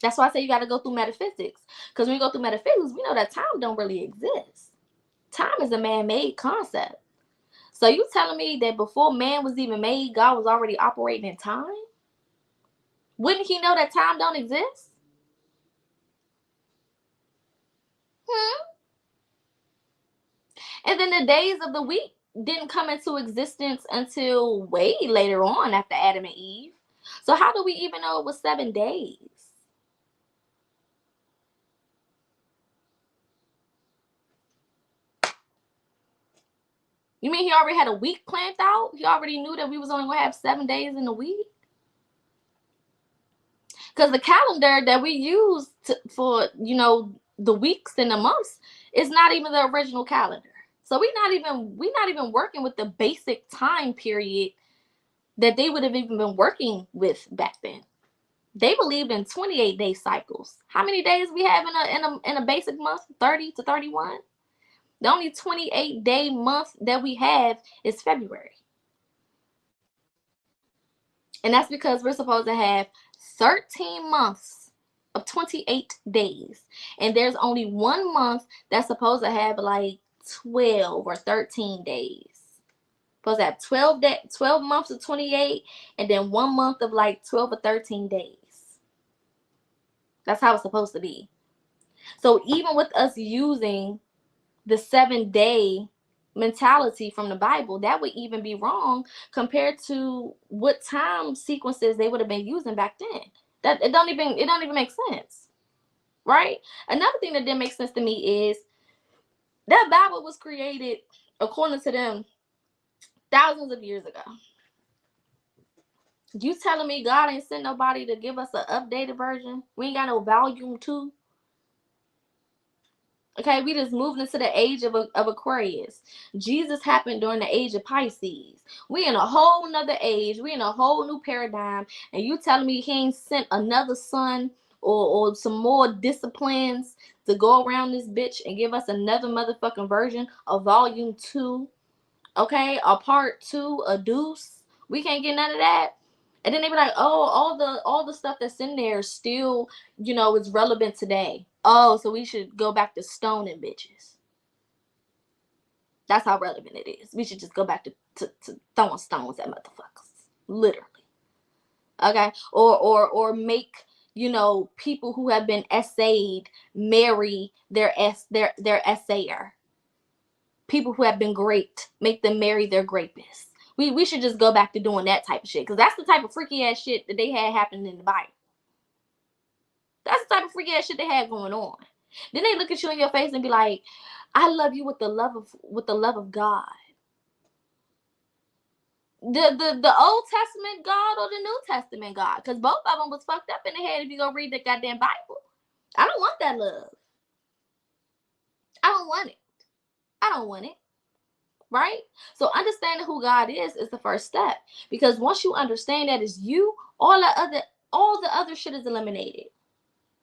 That's why I say you got to go through metaphysics. Because when you go through metaphysics, we know that time don't really exist. Time is a man-made concept. So you telling me that before man was even made, God was already operating in time? Wouldn't he know that time don't exist? And then the days of the week didn't come into existence until way later on after Adam and Eve. So how do we even know it was 7 days? You mean he already had a week planned out? He already knew that we was only going to have 7 days in a week? Because the calendar that we use for, the weeks and the months is not even the original calendar. So we're not even working with the basic time period that they would have even been working with back then. They believed in 28-day cycles. How many days we have in a basic month? 30 to 31. The only 28-day month that we have is February. And that's because we're supposed to have 13 months of 28 days. And there's only one month that's supposed to have like 12 or 13 days. Supposed to have 12 months of 28 and then 1 month of like 12 or 13 days. That's how it's supposed to be. So even with us using the 7-day mentality from the Bible, that would even be wrong compared to what time sequences they would have been using back then. That it don't even make sense. Right? Another thing that didn't make sense to me is that Bible was created, according to them, thousands of years ago. You telling me God ain't sent nobody to give us an updated version? We ain't got no volume 2. Okay, we just moved into the age of Aquarius. Jesus happened during the age of Pisces. We in a whole nother age. We in a whole new paradigm. And you telling me he ain't sent another son or some more disciplines to go around this bitch and give us another motherfucking version of volume 2? Okay, a part 2, a deuce. We can't get none of that. And then they be like, oh, all the stuff that's in there still, is relevant today. Oh, so we should go back to stoning bitches. That's how relevant it is. We should just go back to throwing stones at motherfuckers. Literally. Okay? Or make, people who have been essayed marry their essayer. People who have been raped, make them marry their rapists. We should just go back to doing that type of shit. Because that's the type of freaky ass shit that they had happening in the Bible. That's the type of freaky ass shit they had going on. Then they look at you in your face and be like, I love you with the love of God. The Old Testament God or the New Testament God? Because both of them was fucked up in the head if you go read the goddamn Bible. I don't want that love. I don't want it. I don't want it. Right? So understanding who God is the first step. Because once you understand that it's you, all the other shit is eliminated.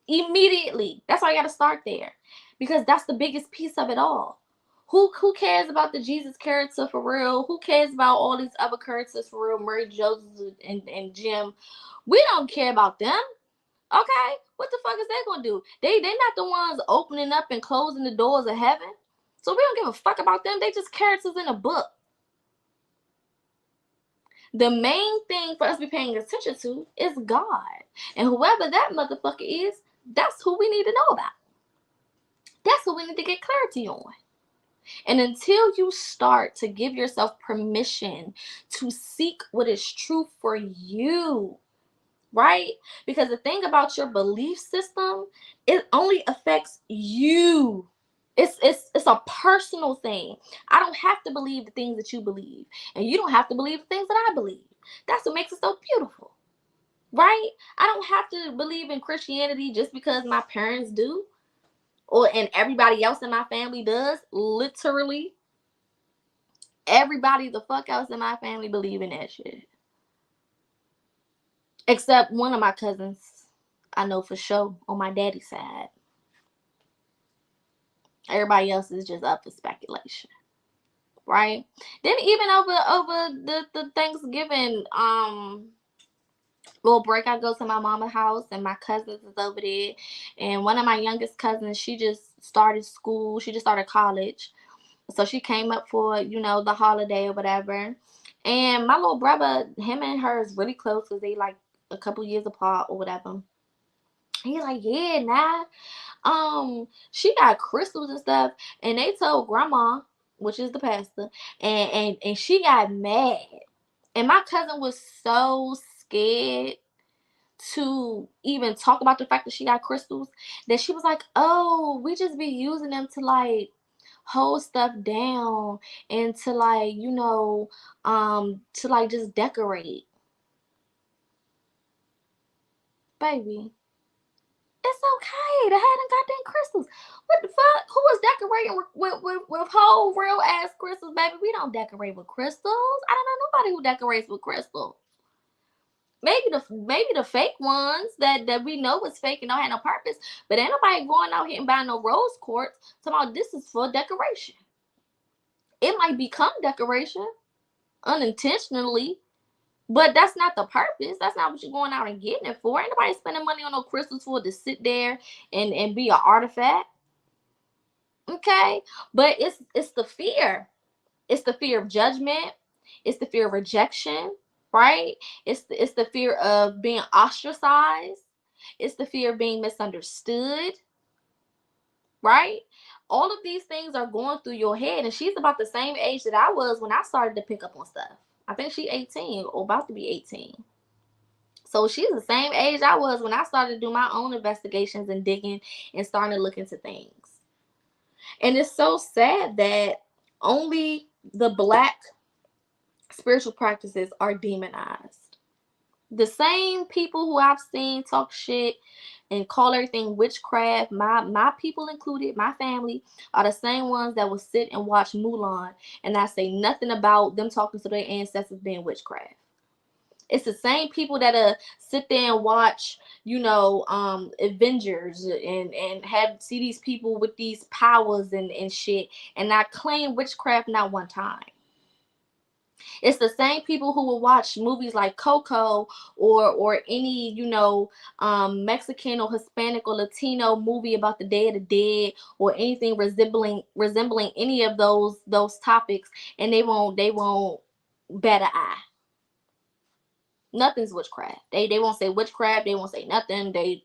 Immediately. That's why you gotta start there. Because that's the biggest piece of it all. Who cares about the Jesus character for real? Who cares about all these other characters for real? Mary, Joseph, and Jim. We don't care about them. Okay? What the fuck is they gonna do? They're not the ones opening up and closing the doors of heaven. So we don't give a fuck about them. They just characters in a book. The main thing for us to be paying attention to is God. And whoever that motherfucker is, that's who we need to know about. That's who we need to get clarity on. And until you start to give yourself permission to seek what is true for you, right? Because the thing about your belief system, it only affects you. It's a personal thing. I don't have to believe the things that you believe, and you don't have to believe the things that I believe. That's what makes it so beautiful, right? I don't have to believe in Christianity just because my parents do, and everybody else in my family does. Literally, everybody the fuck else in my family believe in that shit, except one of my cousins. I know for sure on my daddy's side. Everybody else is just up for speculation. right? Then even over the Thanksgiving little break, I go to my mama's house and my cousins is over there, and one of my youngest cousins, she just started school, she just started college, so she came up for the holiday or whatever. And my little brother, him and her is really close because they like a couple years apart or whatever. He's like, yeah, nah, she got crystals and stuff, and they told grandma, which is the pastor, and she got mad. And my cousin was so scared to even talk about the fact that she got crystals that she was like, oh, we just be using them to like hold stuff down and to like to like just decorate. Baby, it's okay to have them goddamn crystals. What the fuck? Who is decorating with whole real ass crystals, baby? We don't decorate with crystals. I don't know nobody who decorates with crystals. Maybe the fake ones that we know is fake and don't have no purpose. But ain't nobody going out here and buying no rose quartz talking about this is for decoration. It might become decoration unintentionally, but that's not the purpose. That's not what you're going out and getting it for. Ain't nobody spending money on no crystals for it to sit there and be an artifact. Okay? But it's the fear. It's the fear of judgment. It's the fear of rejection, right? It's the fear of being ostracized. It's the fear of being misunderstood, right? All of these things are going through your head, and she's about the same age that I was when I started to pick up on stuff. I think she's 18 or about to be 18. So she's the same age I was when I started to do my own investigations and digging and starting to look into things. And it's so sad that only the Black spiritual practices are demonized. The same people who I've seen talk shit and call everything witchcraft, my people included, my family, are the same ones that will sit and watch Mulan and not say nothing about them talking to their ancestors being witchcraft. It's the same people that sit there and watch, Avengers and have see these people with these powers and shit and not claim witchcraft not one time. It's the same people who will watch movies like Coco or any Mexican or Hispanic or Latino movie about the Day of the Dead or anything resembling any of those topics, and they won't bat an eye. Nothing's witchcraft. They won't say witchcraft. They won't say nothing. Nothing.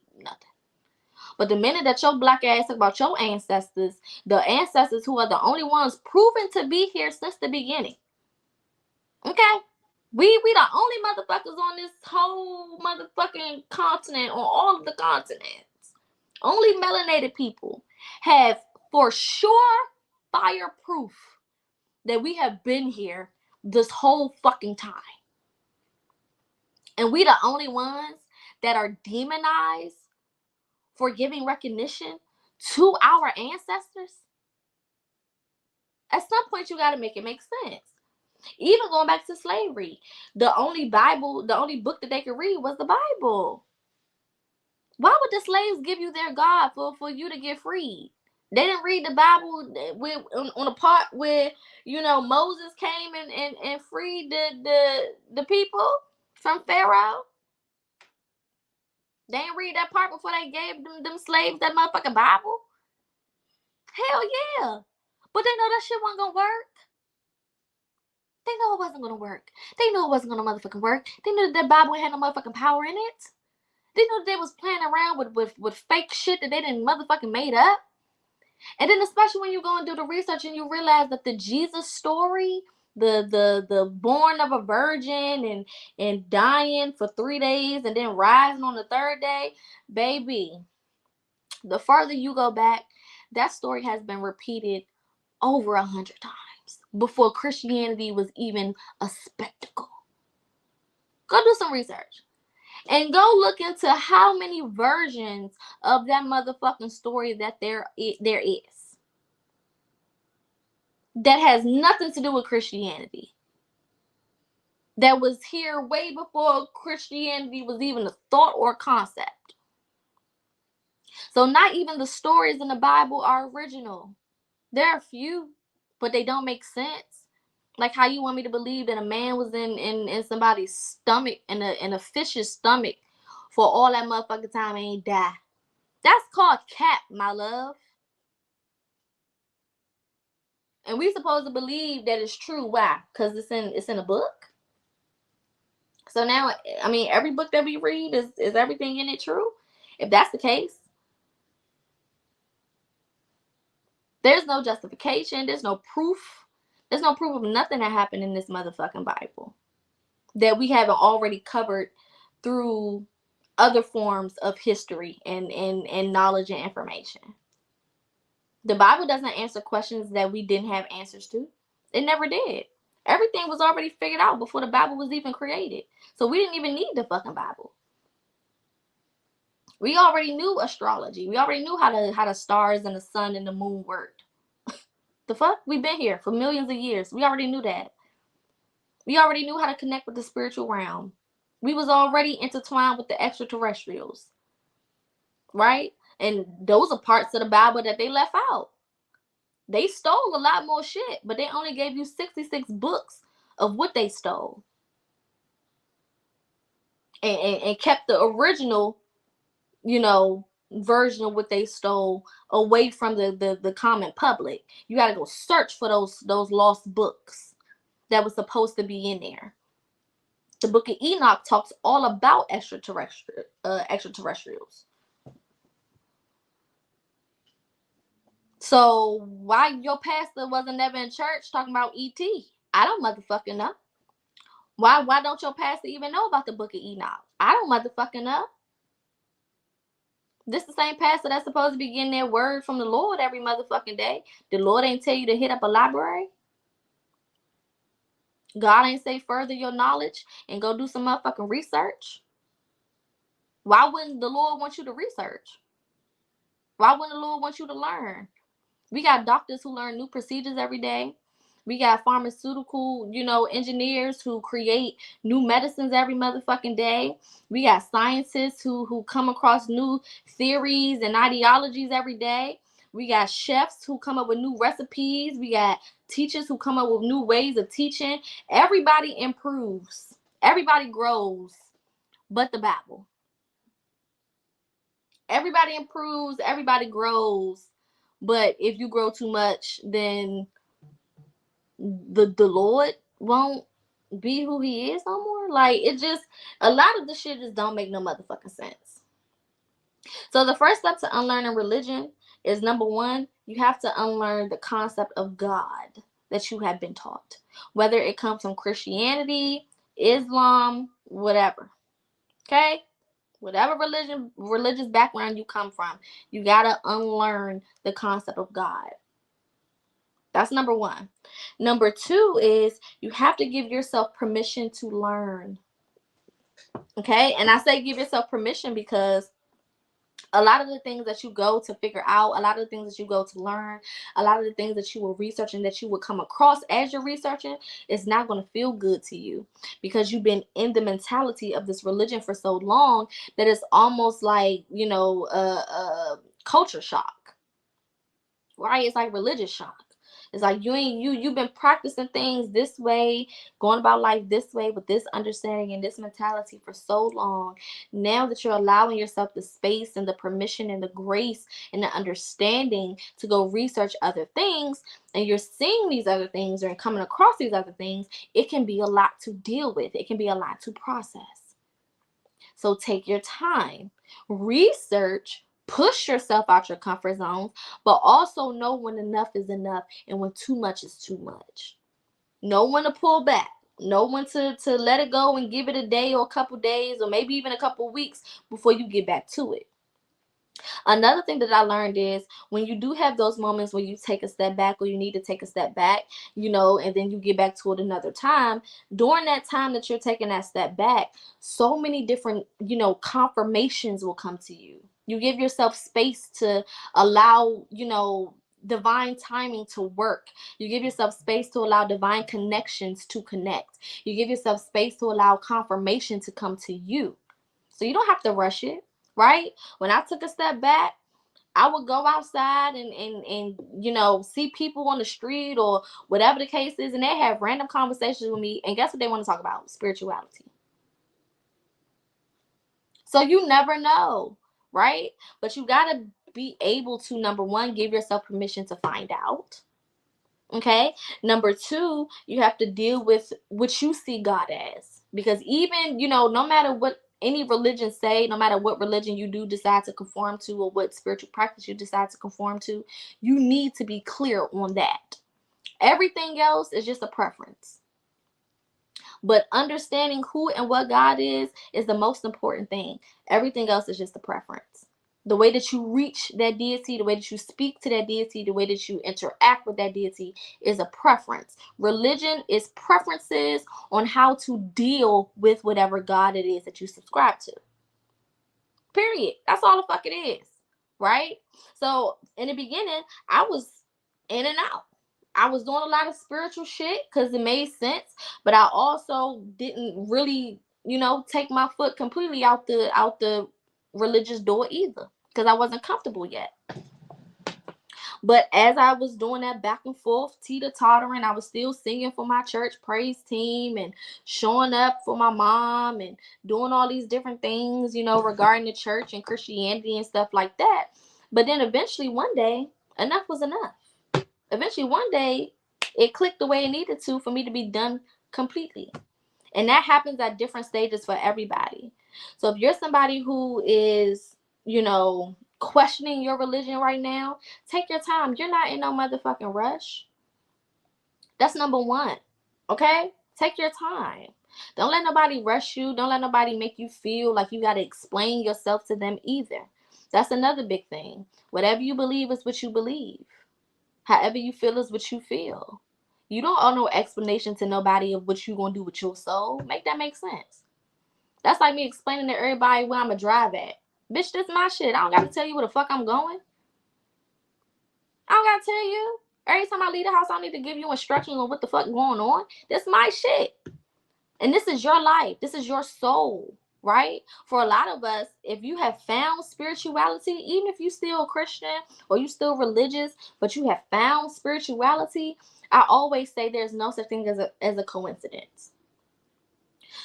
But the minute that your Black ass talk about your ancestors, the ancestors who are the only ones proven to be here since the beginning. Okay? We the only motherfuckers on this whole motherfucking continent, on all of the continents. Only melanated people have for sure fireproof that we have been here this whole fucking time. And we the only ones that are demonized for giving recognition to our ancestors. At some point you gotta make it make sense. Even going back to slavery, the only book that they could read was the Bible. Why would the slaves give you their God for you to get freed? They didn't read the Bible on the part where Moses came and freed the people from Pharaoh. They didn't read that part before they gave them slaves that motherfucking Bible. Hell yeah, but they know that shit wasn't gonna work. They know it wasn't gonna work. They knew it wasn't gonna motherfucking work. They knew that Bible had no motherfucking power in it. They knew that they was playing around with fake shit that they didn't motherfucking made up. And then especially when you go and do the research and you realize that the Jesus story, the born of a virgin and dying for 3 days and then rising on the third day, baby, the further you go back, that story has been repeated over 100 times before Christianity was even a spectacle. Go do some research. And go look into how many versions of that motherfucking story that there is. That has nothing to do with Christianity. That was here way before Christianity was even a thought or concept. So not even the stories in the Bible are original. There are a few, but they don't make sense. Like how you want me to believe that a man was in somebody's stomach, in a fish's stomach, for all that motherfucking time and ain't die. That's called cap, my love. And we supposed to believe that it's true. Why? Because it's in a book. So now, I mean, every book that we read, is everything in it true? If that's the case, there's no justification. There's no proof. There's no proof of nothing that happened in this motherfucking Bible that we haven't already covered through other forms of history and knowledge and information. The Bible doesn't answer questions that we didn't have answers to. It never did. Everything was already figured out before the Bible was even created. So we didn't even need the fucking Bible. We already knew astrology. We already knew how the stars and the sun and the moon worked. The fuck? We've been here for millions of years. We already knew that. We already knew how to connect with the spiritual realm. We was already intertwined with the extraterrestrials. Right? And those are parts of the Bible that they left out. They stole a lot more shit, but they only gave you 66 books of what they stole. And kept the original, version of what they stole away from the common public. You got to go search for those lost books that was supposed to be in there. The book of Enoch talks all about extraterrestrials. So why your pastor wasn't never in church talking about ET? I don't motherfucking know. Why don't your pastor even know about the book of Enoch? I don't motherfucking know. This the same pastor that's supposed to be getting their word from the Lord every motherfucking day. The Lord ain't tell you to hit up a library. God ain't say further your knowledge and go do some motherfucking research. Why wouldn't the Lord want you to research? Why wouldn't the Lord want you to learn? We got doctors who learn new procedures every day. We got pharmaceutical, engineers who create new medicines every motherfucking day. We got scientists who come across new theories and ideologies every day. We got chefs who come up with new recipes. We got teachers who come up with new ways of teaching. Everybody improves. Everybody grows, but the Bible. Everybody improves. Everybody grows. But if you grow too much, then the Lord won't be who he is no more. Like, it just, a lot of the shit just don't make no motherfucking sense. So the first step to unlearning religion is, number one, you have to unlearn the concept of God that you have been taught, whether it comes from Christianity, Islam, whatever. Okay? Whatever religious background you come from, you gotta unlearn the concept of God. That's number one. Number two is you have to give yourself permission to learn. Okay? And I say give yourself permission because a lot of the things that you go to figure out, a lot of the things that you go to learn, a lot of the things that you will research and that you will come across as you're researching is not going to feel good to you because you've been in the mentality of this religion for so long that it's almost like, culture shock. Right? It's like religious shock. It's like you've been practicing things this way, going about life this way with this understanding and this mentality for so long. Now that you're allowing yourself the space and the permission and the grace and the understanding to go research other things, and you're seeing these other things or coming across these other things, it can be a lot to deal with. It can be a lot to process. So take your time, research, push yourself out your comfort zones, but also know when enough is enough and when too much is too much. Know when to pull back. Know when to let it go and give it a day or a couple days or maybe even a couple weeks before you get back to it. Another thing that I learned is when you do have those moments when you take a step back or you need to take a step back, and then you get back to it another time, during that time that you're taking that step back, so many different, confirmations will come to you. You give yourself space to allow, divine timing to work. You give yourself space to allow divine connections to connect. You give yourself space to allow confirmation to come to you. So you don't have to rush it. Right? When I took a step back, I would go outside and see people on the street or whatever the case is, and they have random conversations with me, and guess what they want to talk about? Spirituality. So you never know, right? But you got to be able to, number one, give yourself permission to find out. Okay. Number two, you have to deal with what you see God as. Because even, no matter what any religion say, no matter what religion you do decide to conform to or what spiritual practice you decide to conform to, you need to be clear on that. Everything else is just a preference. But understanding who and what God is the most important thing. Everything else is just a preference. The way that you reach that deity, the way that you speak to that deity, the way that you interact with that deity is a preference. Religion is preferences on how to deal with whatever God it is that you subscribe to. Period. That's all the fuck it is. Right? So in the beginning, I was in and out. I was doing a lot of spiritual shit because it made sense, but I also didn't really, take my foot completely out the religious door either because I wasn't comfortable yet. But as I was doing that back and forth, teeter-tottering, I was still singing for my church praise team and showing up for my mom and doing all these different things, regarding the church and Christianity and stuff like that. But then eventually one day, enough was enough. Eventually one day, it clicked the way it needed to for me to be done completely. And that happens at different stages for everybody. So if you're somebody who is, questioning your religion right now, take your time. You're not in no motherfucking rush. That's number one. Okay? Take your time. Don't let nobody rush you. Don't let nobody make you feel like you got to explain yourself to them either. That's another big thing. Whatever you believe is what you believe. However you feel is what you feel. You don't owe no explanation to nobody of what you gonna do with your soul. Make that make sense. That's like me explaining to everybody where I'ma drive at. Bitch, this my shit. I don't gotta tell you where the fuck I'm going. I don't gotta tell you. Every time I leave the house, I need to give you instructions on what the fuck going on. This my shit. And this is your life. This is your soul, right? For a lot of us, if you have found spirituality, even if you still Christian or you still religious, but you have found spirituality, I always say there's no such thing as a coincidence.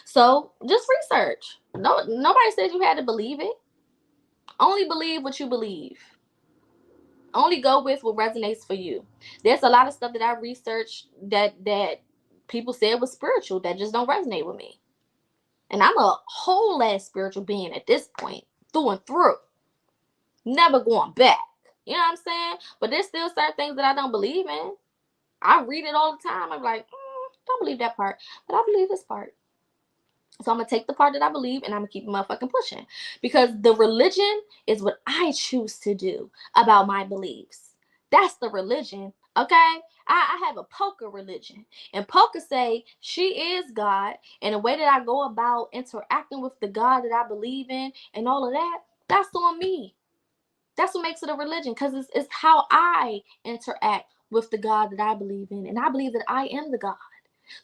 So just research. No, nobody said you had to believe it. Only believe what you believe. Only go with what resonates for you. There's a lot of stuff that I researched that people said was spiritual that just don't resonate with me. And I'm a whole ass spiritual being at this point, through and through. Never going back. You know what I'm saying? But there's still certain things that I don't believe in. I read it all the time. I'm like, don't believe that part. But I believe this part. So I'm going to take the part that I believe and I'm going to keep motherfucking pushing. Because the religion is what I choose to do about my beliefs. That's the religion, okay? I have a Poca religion. And Poca say she is God. And the way that I go about interacting with the God that I believe in and all of that, that's on me. That's what makes it a religion. Because it's how I interact with the God that I believe in. And I believe that I am the God.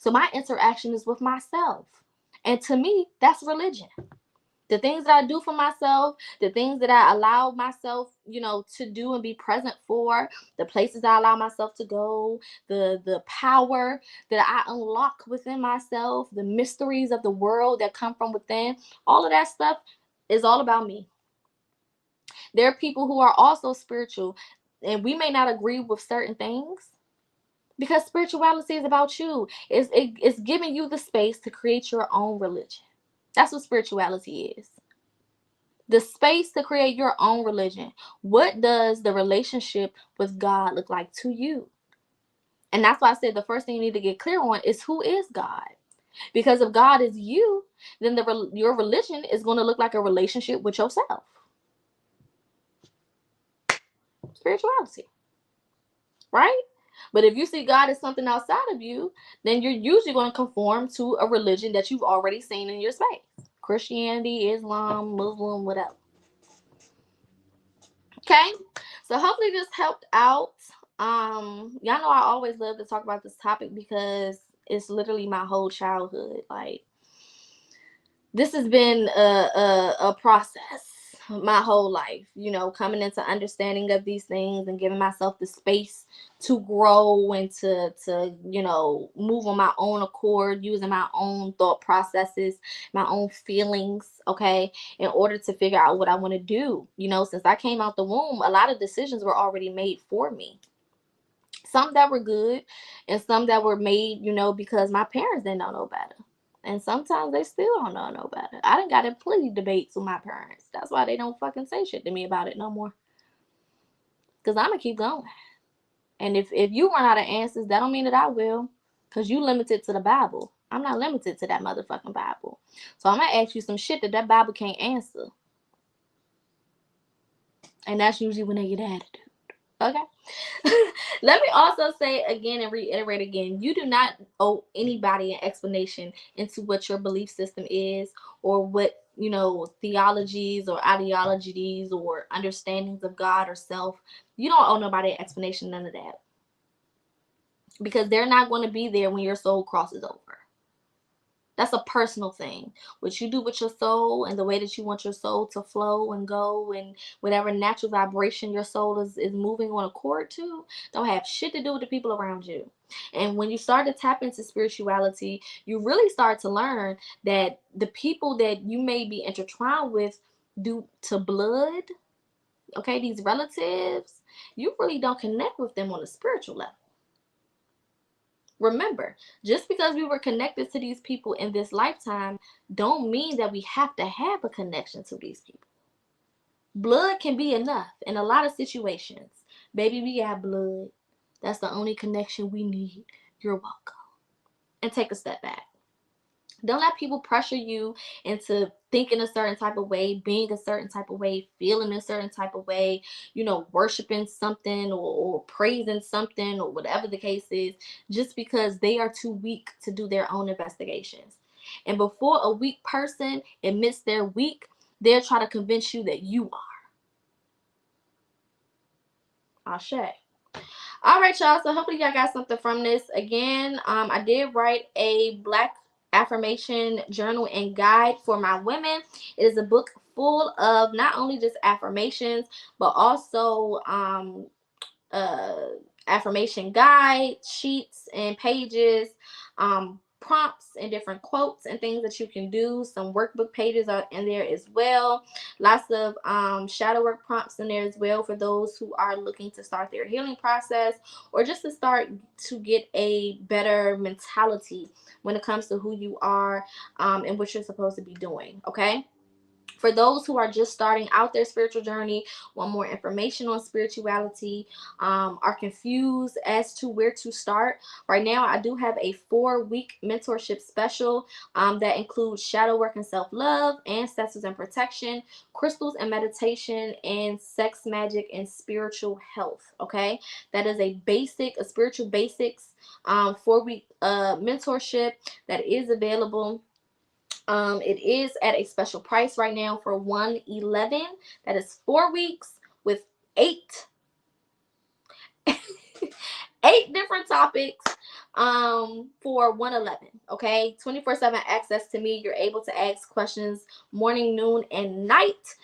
So my interaction is with myself. And to me, that's religion. The things that I do for myself, the things that I allow myself, to do and be present for, the places I allow myself to go, the power that I unlock within myself, the mysteries of the world that come from within, all of that stuff is all about me. There are people who are also spiritual, and we may not agree with certain things. Because spirituality is about you. It's giving you the space to create your own religion. That's what spirituality is. The space to create your own religion. What does the relationship with God look like to you? And that's why I said the first thing you need to get clear on is who is God. Because if God is you, then your religion is going to look like a relationship with yourself. Spirituality. Right? But if you see God as something outside of you, then you're usually going to conform to a religion that you've already seen in your space. Christianity, Islam, Muslim, whatever. Okay? So hopefully this helped out. Y'all know I always love to talk about this topic because it's literally my whole childhood. Like, this has been a process. my whole life, you know, coming into understanding of these things and giving myself the space to grow and to you know, move on my own accord, using my own thought processes, my own feelings, okay, in order to figure out what I want to do. You know, since I came out the womb, a lot of decisions were already made for me. Some that were good and some that were made, you know, because my parents didn't know no better. And sometimes they still don't know no better. I done got in plenty debates with my parents. That's why they don't fucking say shit to me about it no more. Because I'm going to keep going. And if you run out of answers, that don't mean that I will. Because you limited to the Bible. I'm not limited to that motherfucking Bible. So I'm going to ask you some shit that that Bible can't answer. And that's usually when they get attitude. Okay? Let me also say again and reiterate again, you do not owe anybody an explanation into what your belief system is or what, you know, theologies or ideologies or understandings of God or self. You don't owe nobody an explanation, none of that. Because they're not going to be there when your soul crosses over. That's a personal thing. What you do with your soul and the way that you want your soul to flow and go and whatever natural vibration your soul is moving on accord to don't have shit to do with the people around you. And when you start to tap into spirituality, you really start to learn that the people that you may be intertwined with due to blood, okay, these relatives, you really don't connect with them on a spiritual level. Remember, just because we were connected to these people in this lifetime don't mean that we have to have a connection to these people. Blood can be enough in a lot of situations. Baby, we got blood. That's the only connection we need. You're welcome. And take a step back. Don't let people pressure you into thinking a certain type of way, being a certain type of way, feeling a certain type of way, you know, worshiping something or praising something or whatever the case is, just because they are too weak to do their own investigations. And before a weak person admits they're weak, they'll try to convince you that you are. Ashe. All right, y'all. So hopefully y'all got something from this. Again, I did write a Black affirmation journal and guide for my women. It is a book full of not only just affirmations, but also uh, affirmation guide sheets and pages, prompts and different quotes and things that you can do. Some workbook pages are in there as well. Lots of shadow work prompts in there as well for those who are looking to start their healing process or just to start to get a better mentality when it comes to who you are and what you're supposed to be doing. Okay. For those who are just starting out their spiritual journey, want more information on spirituality, are confused as to where to start, right now I do have a 4-week mentorship special that includes shadow work and self-love, ancestors and protection, crystals and meditation, and sex, magic, and spiritual health. Okay, that is a spiritual basics 4-week mentorship that is available. It is at a special price right now for $111. That is 4 weeks with 8 different topics for $111. Okay, 24/7 access to me. You're able to ask questions morning, noon, and night.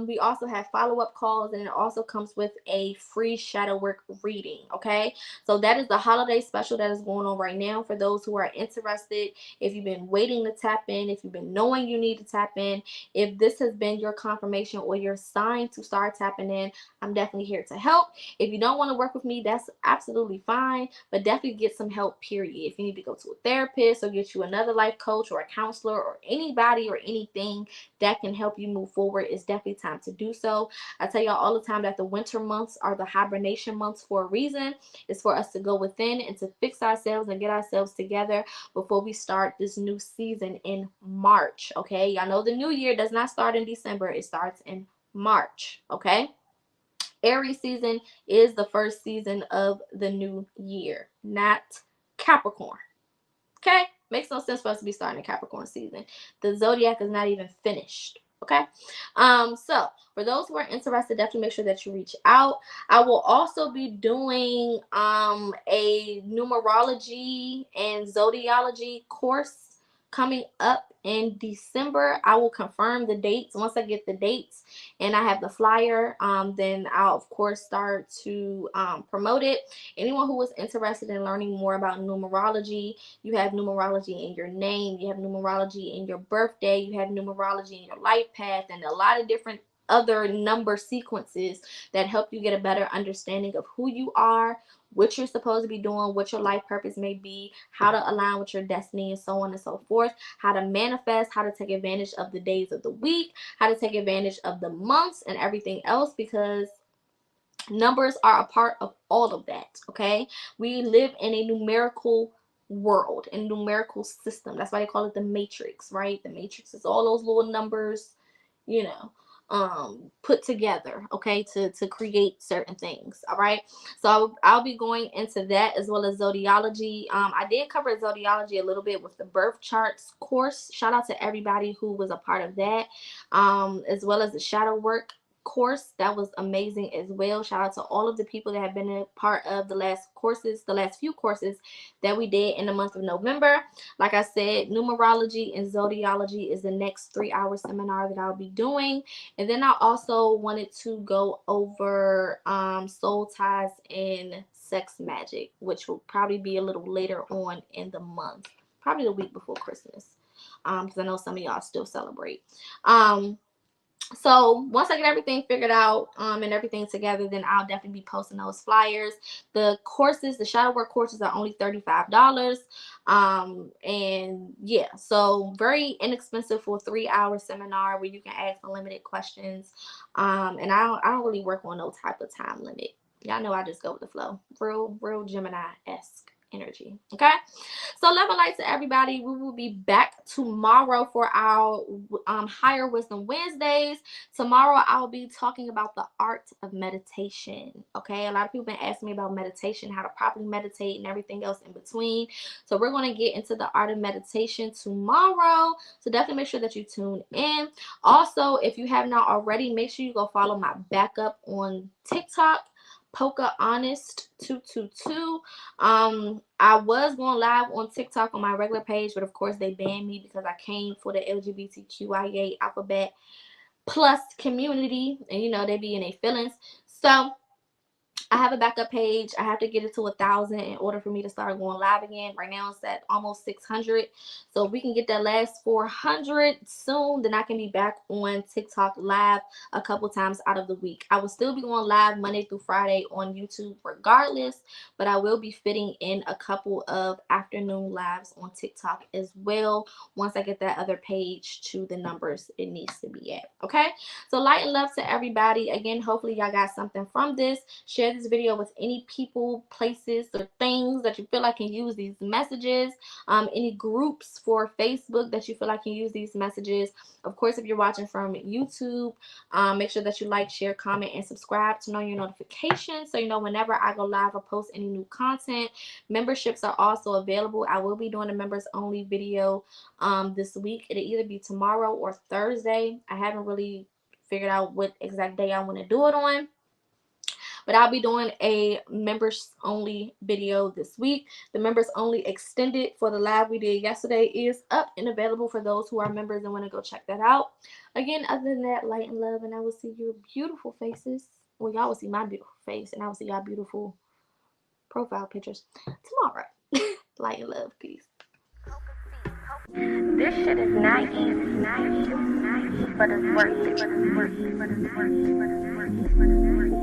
We also have follow-up calls, and it also comes with a free shadow work reading. Okay, so that is the holiday special that is going on right now for those who are interested. If you've been waiting to tap in, if you've been knowing you need to tap in, if this has been your confirmation or your sign to start tapping in, I'm definitely here to help. If you don't want to work with me, that's absolutely fine, but definitely get some help, period. If you need to go to a therapist or get you another life coach or a counselor or anybody or anything that can help you move forward, it's definitely time to do so. I tell y'all all the time that the winter months are the hibernation months for a reason. It's for us to go within and to fix ourselves and get ourselves together before we start this new season in March. Okay, y'all know the new year does not start in December, it starts in March. Okay, Aries season is the first season of the new year, not Capricorn. Okay? Makes no sense for us to be starting a Capricorn season. The zodiac is not even finished. Okay? So for those who are interested, definitely make sure that you reach out. I will also be doing a numerology and zodiology course coming up in December. I will confirm the dates. Once I get the dates and I have the flyer, then I'll of course start to promote it. Anyone who is interested in learning more about numerology, you have numerology in your name, you have numerology in your birthday, you have numerology in your life path, and a lot of different other number sequences that help you get a better understanding of who you are, what you're supposed to be doing, what your life purpose may be, how to align with your destiny, and so on and so forth, how to manifest, how to take advantage of the days of the week, how to take advantage of the months and everything else, because numbers are a part of all of that. Okay, we live in a numerical world, a numerical system. That's why they call it the matrix, right? The matrix is all those little numbers, you know, put together, okay, to create certain things. All right, so I'll be going into that, as well as zodiology. I did cover zodiology a little bit with the birth charts course. Shout out to everybody who was a part of that, as well as the shadow work course. That was amazing as well. Shout out to all of the people that have been a part of the last few courses that we did in the month of November. Like I said, numerology and zodiology is the next 3-hour seminar that I'll be doing. And then I also wanted to go over soul ties and sex magic, which will probably be a little later on in the month, probably the week before Christmas, because I know some of y'all still celebrate. So once I get everything figured out and everything together, then I'll definitely be posting those flyers. The courses, the shadow work courses, are only $35. And yeah, so very inexpensive for a 3-hour seminar where you can ask unlimited questions. And I don't really work on no type of time limit. Y'all know I just go with the flow. Real Gemini-esque energy. Okay, so love and light to everybody. We will be back tomorrow for our Higher Wisdom Wednesdays. Tomorrow I'll be talking about the art of meditation. Okay, a lot of people have been asking me about meditation, how to properly meditate, and everything else in between. So we're going to get into the art of meditation tomorrow, so definitely make sure that you tune in. Also, if you have not already, make sure you go follow my backup on TikTok, PocaHonest222. I was going live on TikTok on my regular page, but of course they banned me because I came for the LGBTQIA alphabet plus community, and you know they be in their feelings. So I have a backup page. I have to get it to 1,000 in order for me to start going live again. Right now it's at almost 600. So if we can get that last 400 soon, then I can be back on TikTok live a couple times out of the week. I will still be going live Monday through Friday on YouTube regardless, but I will be fitting in a couple of afternoon lives on TikTok as well once I get that other page to the numbers it needs to be at. Okay, so light and love to everybody. Again, hopefully y'all got something from this. Share this video with any people, places, or things that you feel like can use these messages. Any groups for Facebook that you feel like can use these messages. Of course, if you're watching from YouTube, make sure that you like, share, comment, and subscribe to know your notifications so you know whenever I go live or post any new content. Memberships are also available. I will be doing a members only video this week. It'll either be tomorrow or Thursday. I haven't really figured out what exact day I want to do it on, but I'll be doing a members only video this week. The members only extended for the live we did yesterday is up and available for those who are members and want to go check that out. Again, other than that, light and love, and I will see your beautiful faces. Well, y'all will see my beautiful face, and I will see y'all beautiful profile pictures tomorrow. Light and love. Peace. This shit is not easy, but it's worth it.